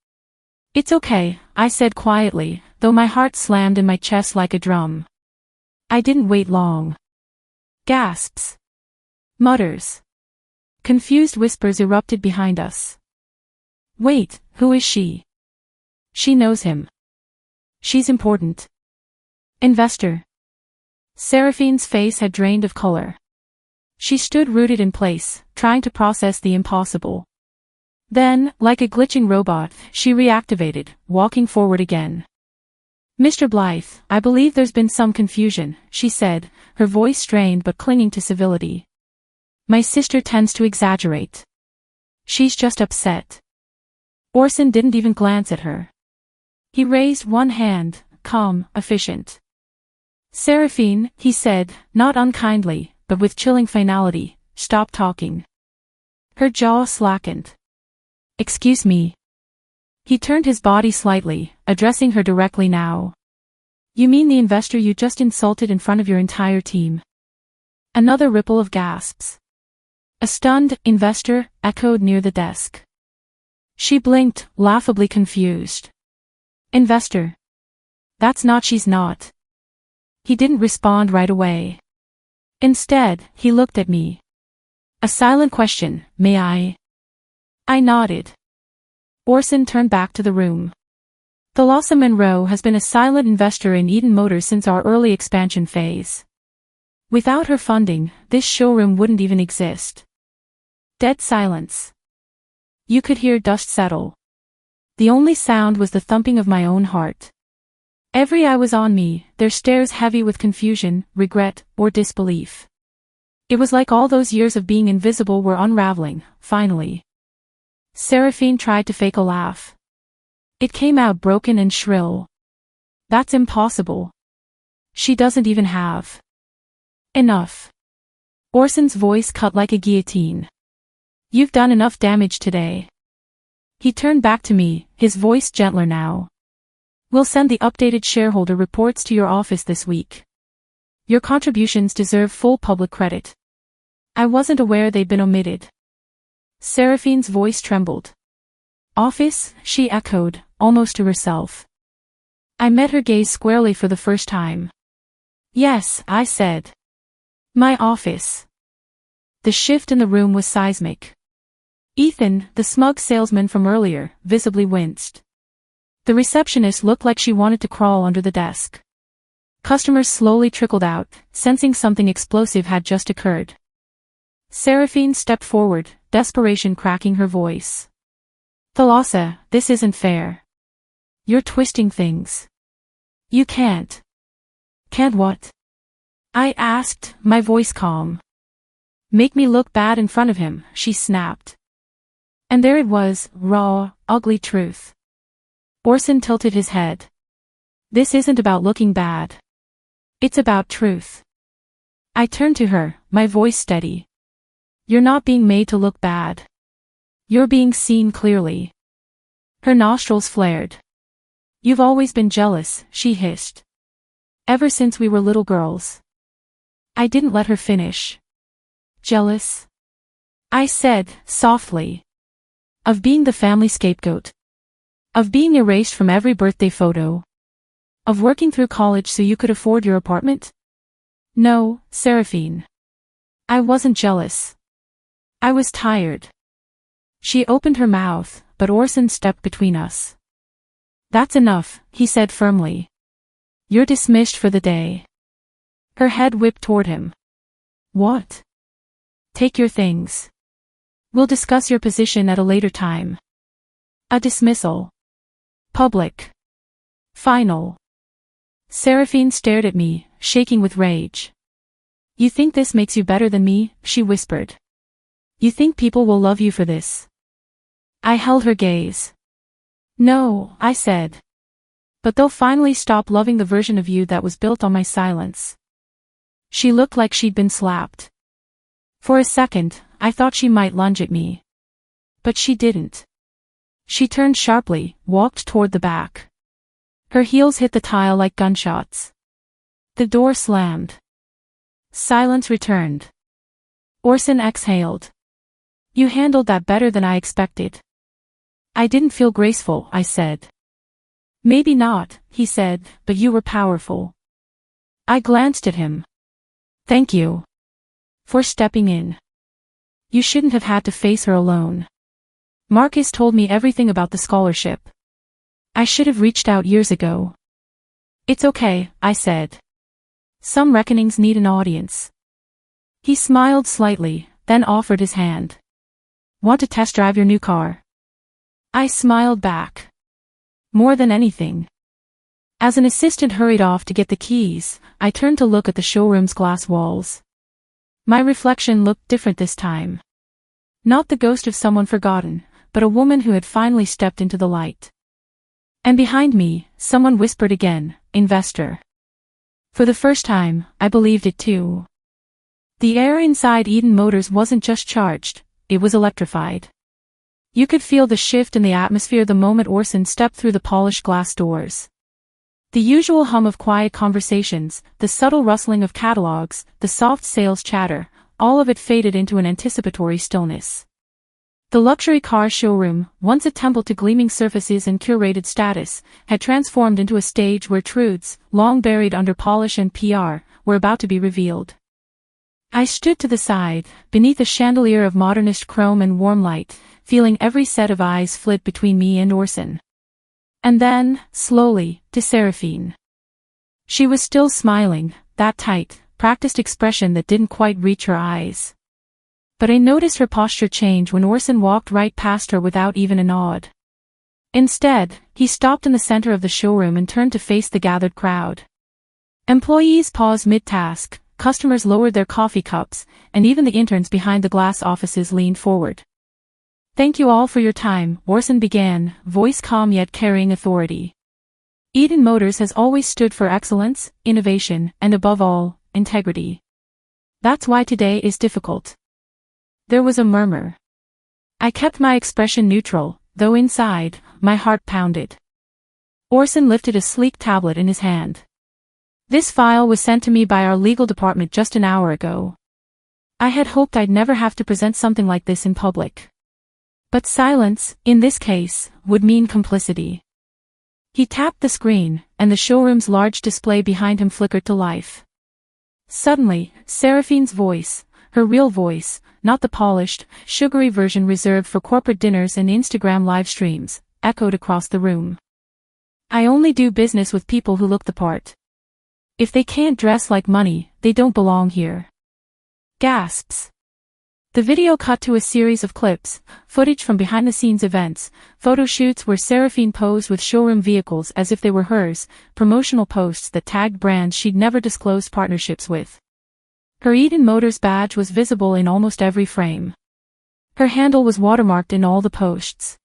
It's okay, I said quietly, though my heart slammed in my chest like a drum. I didn't wait long. Gasps. Mutters. Confused whispers erupted behind us. Wait, who is she? She knows him. She's important. Investor. Seraphine's face had drained of color. She stood rooted in place, trying to process the impossible. Then, like a glitching robot, she reactivated, walking forward again. Mr. Blythe, I believe there's been some confusion, she said, her voice strained but clinging to civility. My sister tends to exaggerate. She's just upset. Orson didn't even glance at her. He raised one hand, calm, efficient. Seraphine, he said, not unkindly, but with chilling finality, stop talking. Her jaw slackened. Excuse me. He turned his body slightly, addressing her directly now. You mean the investor you just insulted in front of your entire team? Another ripple of gasps. A stunned investor echoed near the desk. She blinked, laughably confused. Investor. That's not she's not. He didn't respond right away. Instead, he looked at me. A silent question, may I? I nodded. Orson turned back to the room. Thalassa Monroe has been a silent investor in Eden Motors since our early expansion phase. Without her funding, this showroom wouldn't even exist. Dead silence. You could hear dust settle. The only sound was the thumping of my own heart. Every eye was on me, their stares heavy with confusion, regret, or disbelief. It was like all those years of being invisible were unraveling, finally. Seraphine tried to fake a laugh. It came out broken and shrill. That's impossible. She doesn't even have. Enough. Orson's voice cut like a guillotine. You've done enough damage today. He turned back to me, his voice gentler now. We'll send the updated shareholder reports to your office this week. Your contributions deserve full public credit. I wasn't aware they'd been omitted. Seraphine's voice trembled. Office, she echoed, almost to herself. I met her gaze squarely for the first time. Yes, I said. My office. The shift in the room was seismic. Ethan, the smug salesman from earlier, visibly winced. The receptionist looked like she wanted to crawl under the desk. Customers slowly trickled out, sensing something explosive had just occurred. Seraphine stepped forward, desperation cracking her voice. Thalassa, this isn't fair. You're twisting things. You can't. Can't what? I asked, my voice calm. Make me look bad in front of him, she snapped. And there it was, raw, ugly truth. Orson tilted his head. This isn't about looking bad. It's about truth. I turned to her, my voice steady. You're not being made to look bad. You're being seen clearly. Her nostrils flared. You've always been jealous, she hissed. Ever since we were little girls. I didn't let her finish. Jealous? I said, softly. Of being the family scapegoat. Of being erased from every birthday photo. Of working through college so you could afford your apartment? No, Seraphine. I wasn't jealous. I was tired. She opened her mouth, but Orson stepped between us. That's enough, he said firmly. You're dismissed for the day. Her head whipped toward him. What? Take your things. We'll discuss your position at a later time. A dismissal. Public. Final. Seraphine stared at me, shaking with rage. You think this makes you better than me? She whispered. You think people will love you for this? I held her gaze. No, I said. But they'll finally stop loving the version of you that was built on my silence. She looked like she'd been slapped. For a second, I thought she might lunge at me. But she didn't. She turned sharply, walked toward the back. Her heels hit the tile like gunshots. The door slammed. Silence returned. Orson exhaled. You handled that better than I expected. I didn't feel graceful, I said. Maybe not, he said, but you were powerful. I glanced at him. Thank you for stepping in. You shouldn't have had to face her alone. Marcus told me everything about the scholarship. I should have reached out years ago. It's okay, I said. Some reckonings need an audience. He smiled slightly, then offered his hand. Want to test drive your new car? I smiled back. More than anything. As an assistant hurried off to get the keys, I turned to look at the showroom's glass walls. My reflection looked different this time. Not the ghost of someone forgotten, but a woman who had finally stepped into the light. And behind me, someone whispered again, investor. For the first time, I believed it too. The air inside Eden Motors wasn't just charged, it was electrified. You could feel the shift in the atmosphere the moment Orson stepped through the polished glass doors. The usual hum of quiet conversations, the subtle rustling of catalogs, the soft sales chatter, all of it faded into an anticipatory stillness. The luxury car showroom, once a temple to gleaming surfaces and curated status, had transformed into a stage where truths, long buried under polish and PR, were about to be revealed. I stood to the side, beneath a chandelier of modernist chrome and warm light, feeling every set of eyes flit between me and Orson. And then, slowly, to Seraphine. She was still smiling, that tight, practiced expression that didn't quite reach her eyes. But I noticed her posture change when Orson walked right past her without even a nod. Instead, he stopped in the center of the showroom and turned to face the gathered crowd. Employees paused mid-task, customers lowered their coffee cups, and even the interns behind the glass offices leaned forward. Thank you all for your time, Orson began, voice calm yet carrying authority. Eden Motors has always stood for excellence, innovation, and above all, integrity. That's why today is difficult. There was a murmur. I kept my expression neutral, though inside, my heart pounded. Orson lifted a sleek tablet in his hand. This file was sent to me by our legal department just an hour ago. I had hoped I'd never have to present something like this in public. But silence, in this case, would mean complicity. He tapped the screen, and the showroom's large display behind him flickered to life. Suddenly, Seraphine's voice, her real voice, not the polished, sugary version reserved for corporate dinners and Instagram live streams, echoed across the room. I only do business with people who look the part. If they can't dress like money, they don't belong here. Gasps. The video cut to a series of clips, footage from behind-the-scenes events, photo shoots where Seraphine posed with showroom vehicles as if they were hers, promotional posts that tagged brands she'd never disclosed partnerships with. Her Eden Motors badge was visible in almost every frame. Her handle was watermarked in all the posts.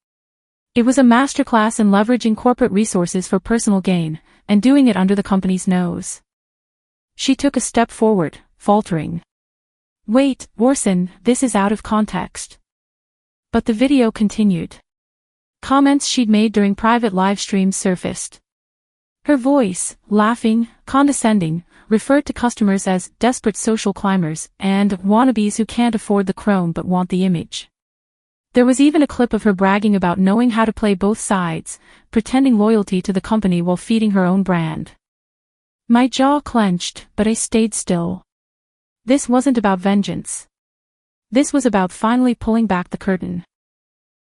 It was a masterclass in leveraging corporate resources for personal gain, and doing it under the company's nose. She took a step forward, faltering. Wait, Orson, this is out of context. But the video continued. Comments she'd made during private live streams surfaced. Her voice, laughing, condescending, referred to customers as desperate social climbers and wannabes who can't afford the chrome but want the image. There was even a clip of her bragging about knowing how to play both sides, pretending loyalty to the company while feeding her own brand. My jaw clenched, but I stayed still. This wasn't about vengeance. This was about finally pulling back the curtain.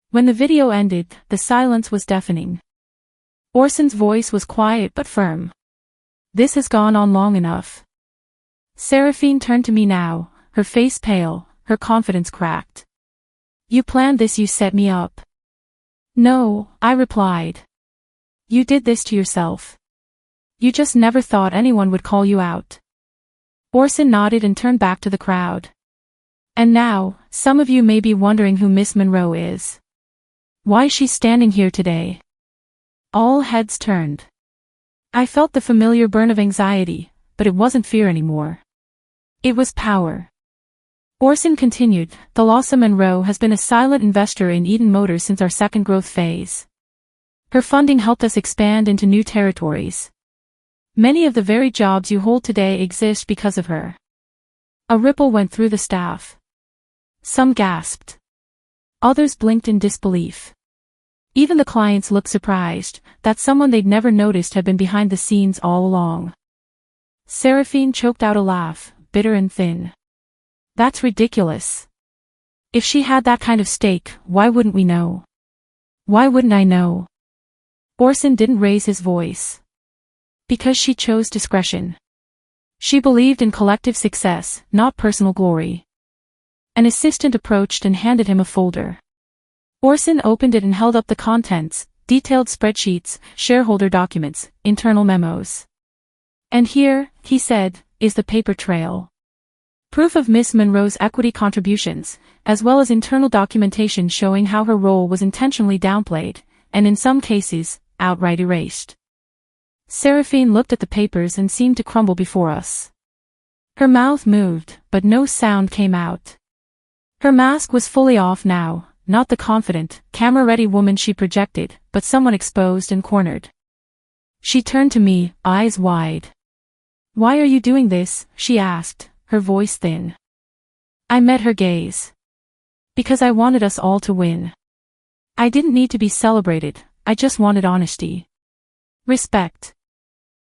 When the video ended, the silence was deafening. Orson's voice was quiet but firm. This has gone on long enough. Seraphine turned to me now, her face pale, her confidence cracked. You planned this, you set me up. No, I replied. You did this to yourself. You just never thought anyone would call you out. Orson nodded and turned back to the crowd. And now, some of you may be wondering who Miss Monroe is. Why she's standing here today. All heads turned. I felt the familiar burn of anxiety, but it wasn't fear anymore. It was power. Orson continued, Thalassa Monroe has been a silent investor in Eden Motors since our second growth phase. Her funding helped us expand into new territories. Many of the very jobs you hold today exist because of her. A ripple went through the staff. Some gasped. Others blinked in disbelief. Even the clients looked surprised that someone they'd never noticed had been behind the scenes all along. Seraphine choked out a laugh, bitter and thin. That's ridiculous. If she had that kind of stake, why wouldn't we know? Why wouldn't I know? Orson didn't raise his voice. Because she chose discretion. She believed in collective success, not personal glory. An assistant approached and handed him a folder. Orson opened it and held up the contents, detailed spreadsheets, shareholder documents, internal memos. And here, he said, is the paper trail. Proof of Miss Monroe's equity contributions, as well as internal documentation showing how her role was intentionally downplayed, and in some cases, outright erased. Seraphine looked at the papers and seemed to crumble before us. Her mouth moved, but no sound came out. Her mask was fully off now, not the confident, camera-ready woman she projected, but someone exposed and cornered. She turned to me, eyes wide. "Why are you doing this?" she asked, her voice thin. I met her gaze. Because I wanted us all to win. I didn't need to be celebrated, I just wanted honesty. Respect.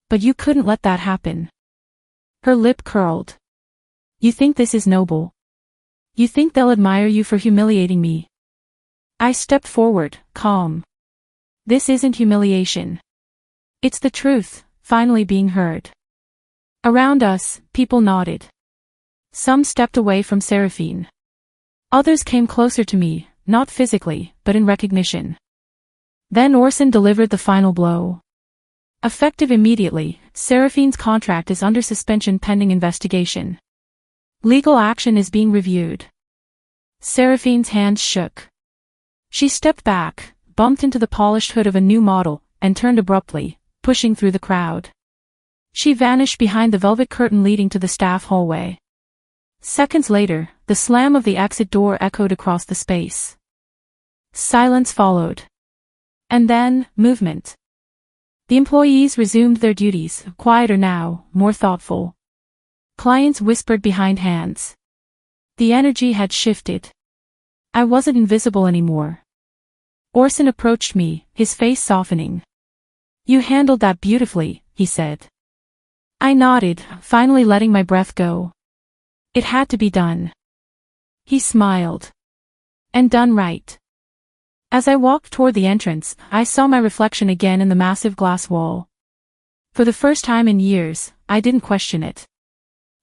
But you couldn't let that happen. Her lip curled. You think this is noble? You think they'll admire you for humiliating me? I stepped forward, calm. This isn't humiliation. It's the truth, finally being heard. Around us, people nodded. Some stepped away from Seraphine. Others came closer to me, not physically, but in recognition. Then Orson delivered the final blow. Effective immediately, Seraphine's contract is under suspension pending investigation. Legal action is being reviewed. Seraphine's hands shook. She stepped back, bumped into the polished hood of a new model, and turned abruptly, pushing through the crowd. She vanished behind the velvet curtain leading to the staff hallway. Seconds later, the slam of the exit door echoed across the space. Silence followed. And then, movement. The employees resumed their duties, quieter now, more thoughtful. Clients whispered behind hands. The energy had shifted. I wasn't invisible anymore. Orson approached me, his face softening. "You handled that beautifully," he said. I nodded, finally letting my breath go. It had to be done. He smiled. And done right. As I walked toward the entrance, I saw my reflection again in the massive glass wall. For the first time in years, I didn't question it.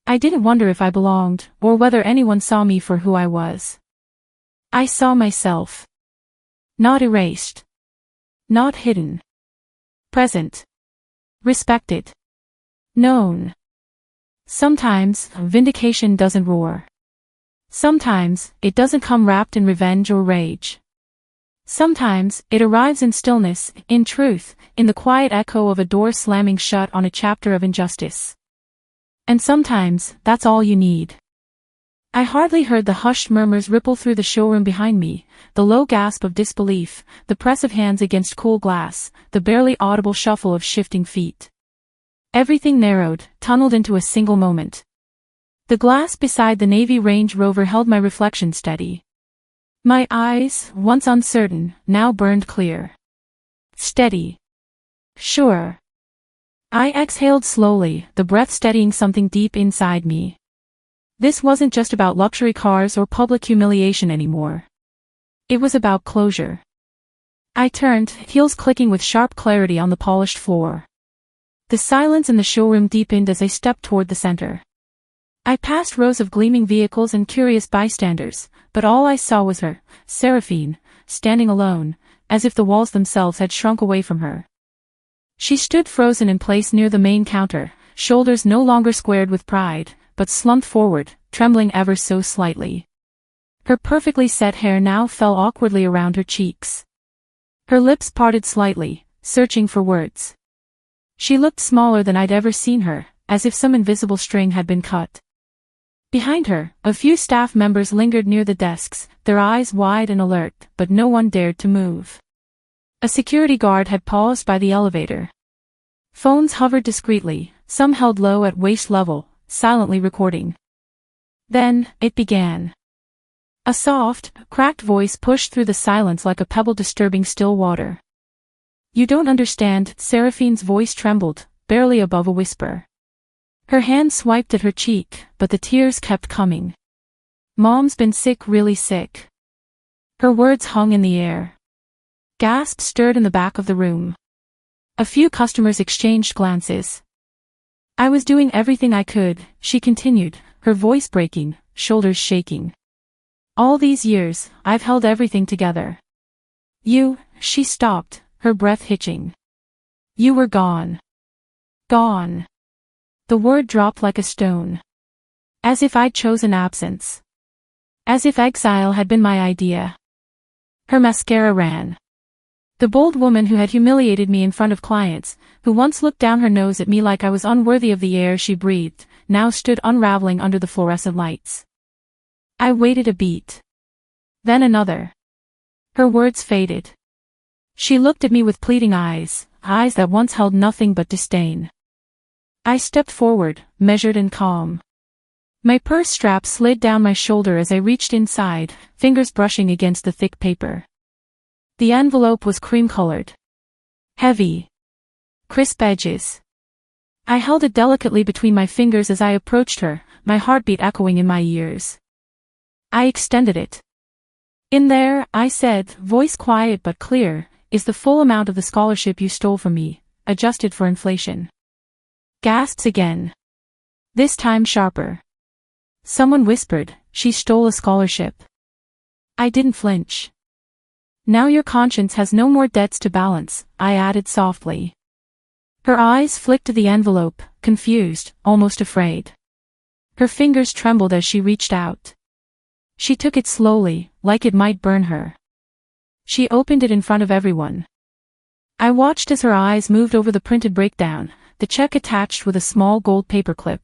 I didn't wonder if I belonged, or whether anyone saw me for who I was. I saw myself. Not erased. Not hidden. Present. Respected. Known. Sometimes, vindication doesn't roar. Sometimes, it doesn't come wrapped in revenge or rage. Sometimes, it arrives in stillness, in truth, in the quiet echo of a door slamming shut on a chapter of injustice. And sometimes, that's all you need. I hardly heard the hushed murmurs ripple through the showroom behind me, the low gasp of disbelief, the press of hands against cool glass, the barely audible shuffle of shifting feet. Everything narrowed, tunneled into a single moment. The glass beside the Navy Range Rover held my reflection steady. My eyes, once uncertain, now burned clear. Steady. Sure. I exhaled slowly, the breath steadying something deep inside me. This wasn't just about luxury cars or public humiliation anymore. It was about closure. I turned, heels clicking with sharp clarity on the polished floor. The silence in the showroom deepened as I stepped toward the center. I passed rows of gleaming vehicles and curious bystanders, but all I saw was her, Seraphine, standing alone, as if the walls themselves had shrunk away from her. She stood frozen in place near the main counter, shoulders no longer squared with pride, but slumped forward, trembling ever so slightly. Her perfectly set hair now fell awkwardly around her cheeks. Her lips parted slightly, searching for words. She looked smaller than I'd ever seen her, as if some invisible string had been cut. Behind her, a few staff members lingered near the desks, their eyes wide and alert, but no one dared to move. A security guard had paused by the elevator. Phones hovered discreetly, some held low at waist level, silently recording. Then, it began. A soft, cracked voice pushed through the silence like a pebble disturbing still water. "You don't understand," Seraphine's voice trembled, barely above a whisper. Her hand swiped at her cheek, but the tears kept coming. Mom's been sick, really sick. Her words hung in the air. Gasps stirred in the back of the room. A few customers exchanged glances. I was doing everything I could, she continued, her voice breaking, shoulders shaking. All these years, I've held everything together. She stopped, her breath hitching. You were gone. Gone. The word dropped like a stone. As if I'd chosen absence. As if exile had been my idea. Her mascara ran. The bold woman who had humiliated me in front of clients, who once looked down her nose at me like I was unworthy of the air she breathed, now stood unraveling under the fluorescent lights. I waited a beat. Then another. Her words faded. She looked at me with pleading eyes, eyes that once held nothing but disdain. I stepped forward, measured and calm. My purse strap slid down my shoulder as I reached inside, fingers brushing against the thick paper. The envelope was cream-colored. Heavy. Crisp edges. I held it delicately between my fingers as I approached her, my heartbeat echoing in my ears. I extended it. In there, I said, voice quiet but clear, is the full amount of the scholarship you stole from me, adjusted for inflation. Gasps again. This time sharper. Someone whispered, she stole a scholarship. I didn't flinch. Now your conscience has no more debts to balance, I added softly. Her eyes flicked to the envelope, confused, almost afraid. Her fingers trembled as she reached out. She took it slowly, like it might burn her. She opened it in front of everyone. I watched as her eyes moved over the printed breakdown, the check attached with a small gold paperclip.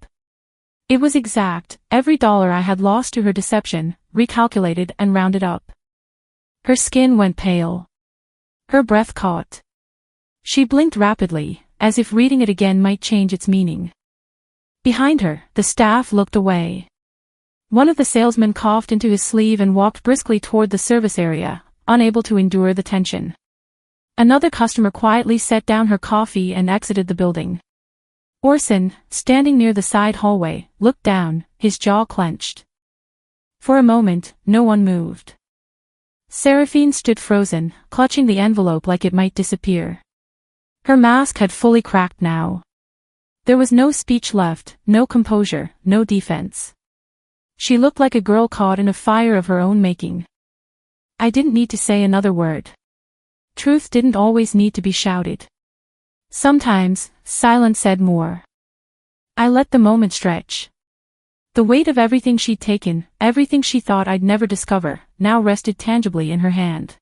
It was exact, every dollar I had lost to her deception, recalculated and rounded up. Her skin went pale. Her breath caught. She blinked rapidly, as if reading it again might change its meaning. Behind her, the staff looked away. One of the salesmen coughed into his sleeve and walked briskly toward the service area, unable to endure the tension. Another customer quietly set down her coffee and exited the building. Orson, standing near the side hallway, looked down, his jaw clenched. For a moment, no one moved. Seraphine stood frozen, clutching the envelope like it might disappear. Her mask had fully cracked now. There was no speech left, no composure, no defense. She looked like a girl caught in a fire of her own making. I didn't need to say another word. Truth didn't always need to be shouted. Sometimes, silence said more. I let the moment stretch. The weight of everything she'd taken, everything she thought I'd never discover, now rested tangibly in her hand.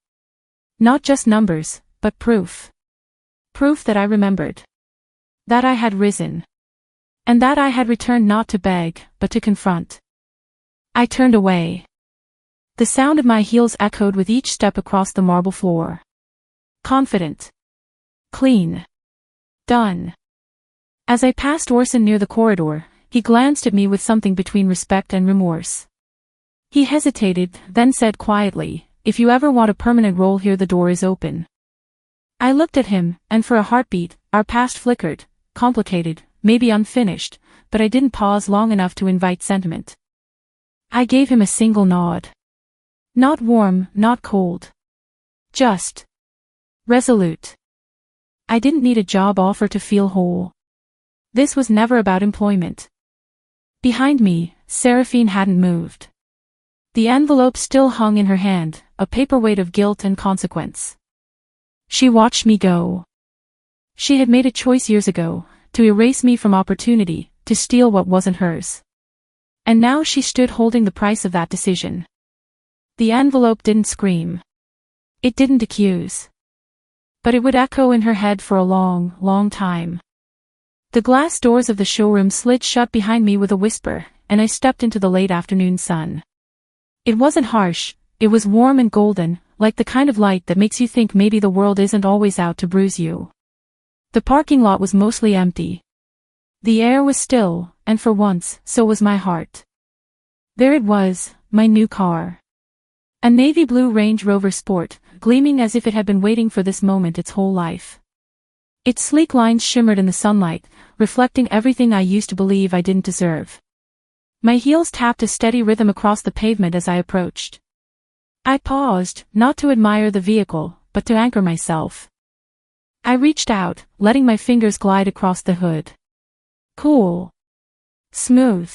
Not just numbers, but proof. Proof that I remembered. That I had risen. And that I had returned not to beg, but to confront. I turned away. The sound of my heels echoed with each step across the marble floor. Confident. Clean. Done. As I passed Orson near the corridor, he glanced at me with something between respect and remorse. He hesitated, then said quietly, if you ever want a permanent role here, the door is open. I looked at him, and for a heartbeat, our past flickered, complicated, maybe unfinished, but I didn't pause long enough to invite sentiment. I gave him a single nod. Not warm, not cold. Just resolute. I didn't need a job offer to feel whole. This was never about employment. Behind me, Seraphine hadn't moved. The envelope still hung in her hand, a paperweight of guilt and consequence. She watched me go. She had made a choice years ago, to erase me from opportunity, to steal what wasn't hers. And now she stood holding the price of that decision. The envelope didn't scream. It didn't accuse. But it would echo in her head for a long, long time. The glass doors of the showroom slid shut behind me with a whisper, and I stepped into the late afternoon sun. It wasn't harsh, it was warm and golden, like the kind of light that makes you think maybe the world isn't always out to bruise you. The parking lot was mostly empty. The air was still, and for once, so was my heart. There it was, my new car. A navy blue Range Rover Sport, gleaming as if it had been waiting for this moment its whole life. Its sleek lines shimmered in the sunlight, reflecting everything I used to believe I didn't deserve. My heels tapped a steady rhythm across the pavement as I approached. I paused, not to admire the vehicle, but to anchor myself. I reached out, letting my fingers glide across the hood. Cool. Smooth.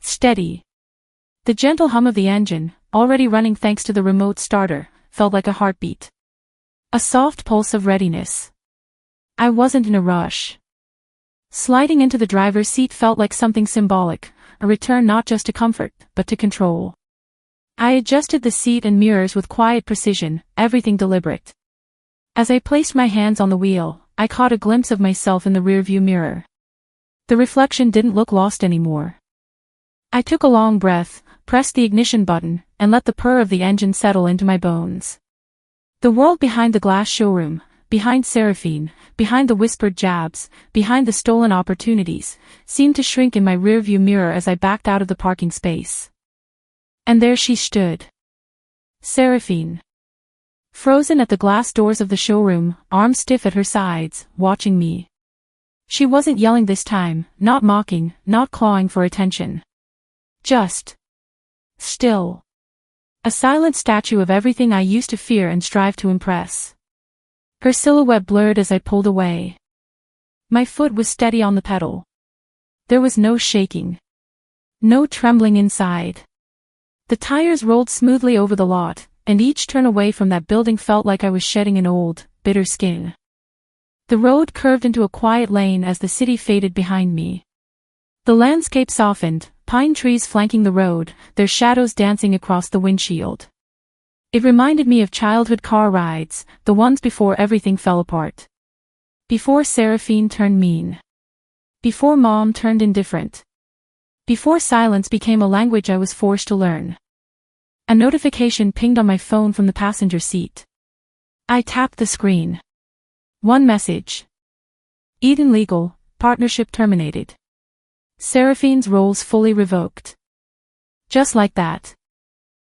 Steady. The gentle hum of the engine, already running thanks to the remote starter, felt like a heartbeat. A soft pulse of readiness. I wasn't in a rush. Sliding into the driver's seat felt like something symbolic, a return not just to comfort, but to control. I adjusted the seat and mirrors with quiet precision, everything deliberate. As I placed my hands on the wheel, I caught a glimpse of myself in the rearview mirror. The reflection didn't look lost anymore. I took a long breath, pressed the ignition button, and let the purr of the engine settle into my bones. The world behind the glass showroom, behind Seraphine, behind the whispered jabs, behind the stolen opportunities, seemed to shrink in my rearview mirror as I backed out of the parking space. And there she stood. Seraphine. Frozen at the glass doors of the showroom, arms stiff at her sides, watching me. She wasn't yelling this time, not mocking, not clawing for attention. Just still. A silent statue of everything I used to fear and strive to impress. Her silhouette blurred as I pulled away. My foot was steady on the pedal. There was no shaking. No trembling inside. The tires rolled smoothly over the lot, and each turn away from that building felt like I was shedding an old, bitter skin. The road curved into a quiet lane as the city faded behind me. The landscape softened, pine trees flanking the road, their shadows dancing across the windshield. It reminded me of childhood car rides, the ones before everything fell apart. Before Seraphine turned mean. Before Mom turned indifferent. Before silence became a language I was forced to learn. A notification pinged on my phone from the passenger seat. I tapped the screen. One message. Eden legal, partnership terminated. Seraphine's roles fully revoked. Just like that.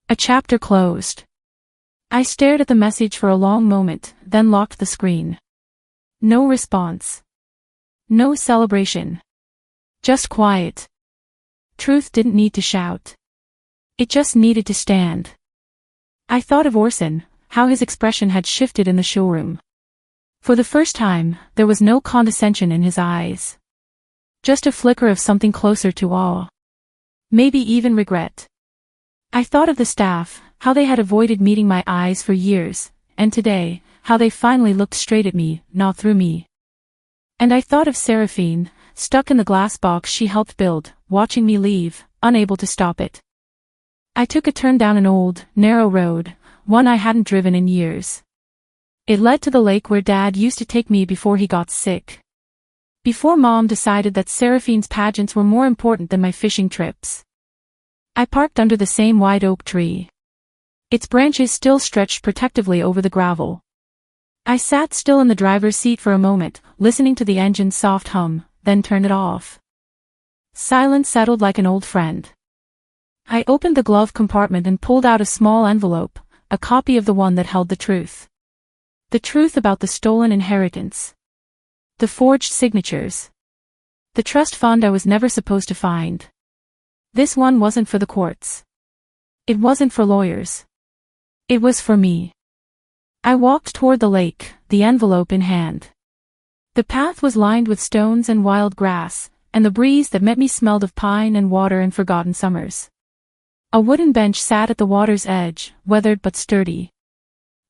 A chapter closed. I stared at the message for a long moment, then locked the screen. No response. No celebration. Just quiet. Truth didn't need to shout. It just needed to stand. I thought of Orson, how his expression had shifted in the showroom. For the first time, there was no condescension in his eyes. Just a flicker of something closer to awe. Maybe even regret. I thought of the staff, how they had avoided meeting my eyes for years, and today, how they finally looked straight at me, not through me. And I thought of Seraphine, stuck in the glass box she helped build, watching me leave, unable to stop it. I took a turn down an old, narrow road, one I hadn't driven in years. It led to the lake where Dad used to take me before he got sick. Before Mom decided that Seraphine's pageants were more important than my fishing trips. I parked under the same white oak tree. Its branches still stretched protectively over the gravel. I sat still in the driver's seat for a moment, listening to the engine's soft hum, then turned it off. Silence settled like an old friend. I opened the glove compartment and pulled out a small envelope, a copy of the one that held the truth. The truth about the stolen inheritance. The forged signatures. The trust fund I was never supposed to find. This one wasn't for the courts. It wasn't for lawyers. It was for me. I walked toward the lake, the envelope in hand. The path was lined with stones and wild grass, and the breeze that met me smelled of pine and water and forgotten summers. A wooden bench sat at the water's edge, weathered but sturdy.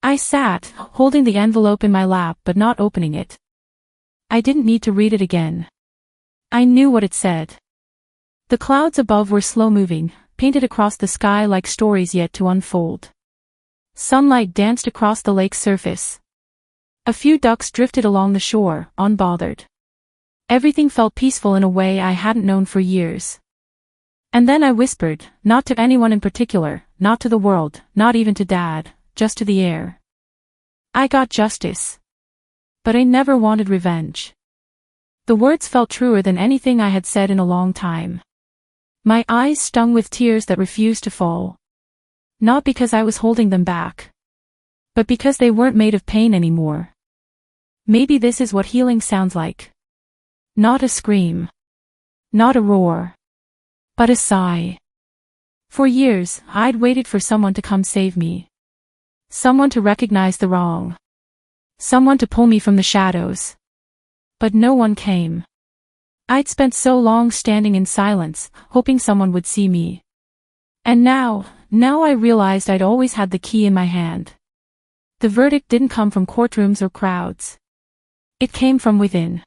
I sat, holding the envelope in my lap but not opening it. I didn't need to read it again. I knew what it said. The clouds above were slow-moving, painted across the sky like stories yet to unfold. Sunlight danced across the lake's surface. A few ducks drifted along the shore, unbothered. Everything felt peaceful in a way I hadn't known for years. And then I whispered, not to anyone in particular, not to the world, not even to Dad, just to the air. I got justice. But I never wanted revenge. The words felt truer than anything I had said in a long time. My eyes stung with tears that refused to fall. Not because I was holding them back. But because they weren't made of pain anymore. Maybe this is what healing sounds like. Not a scream. Not a roar. But a sigh. For years, I'd waited for someone to come save me. Someone to recognize the wrong. Someone to pull me from the shadows. But no one came. I'd spent so long standing in silence, hoping someone would see me. And now I realized I'd always had the key in my hand. The verdict didn't come from courtrooms or crowds. It came from within.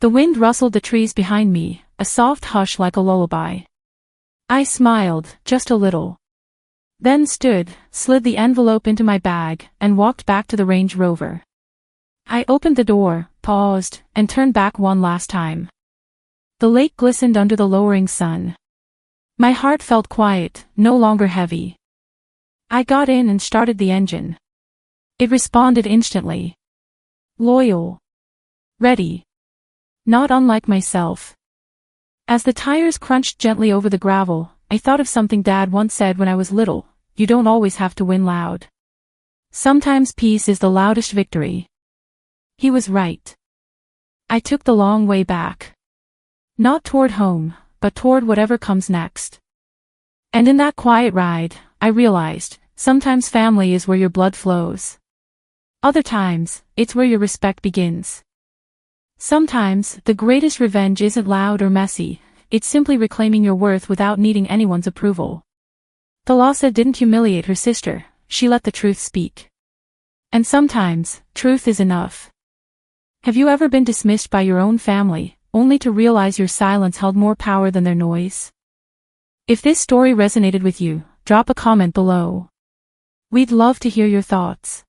The wind rustled the trees behind me, a soft hush like a lullaby. I smiled, just a little. Then stood, slid the envelope into my bag, and walked back to the Range Rover. I opened the door, paused, and turned back one last time. The lake glistened under the lowering sun. My heart felt quiet, no longer heavy. I got in and started the engine. It responded instantly. Loyal. Ready. Not unlike myself. As the tires crunched gently over the gravel, I thought of something Dad once said when I was little: you don't always have to win loud. Sometimes peace is the loudest victory. He was right. I took the long way back. Not toward home, but toward whatever comes next. And in that quiet ride, I realized, sometimes family is where your blood flows. Other times, it's where your respect begins. Sometimes, the greatest revenge isn't loud or messy, it's simply reclaiming your worth without needing anyone's approval. Thalassa didn't humiliate her sister, she let the truth speak. And sometimes, truth is enough. Have you ever been dismissed by your own family, only to realize your silence held more power than their noise? If this story resonated with you, drop a comment below. We'd love to hear your thoughts.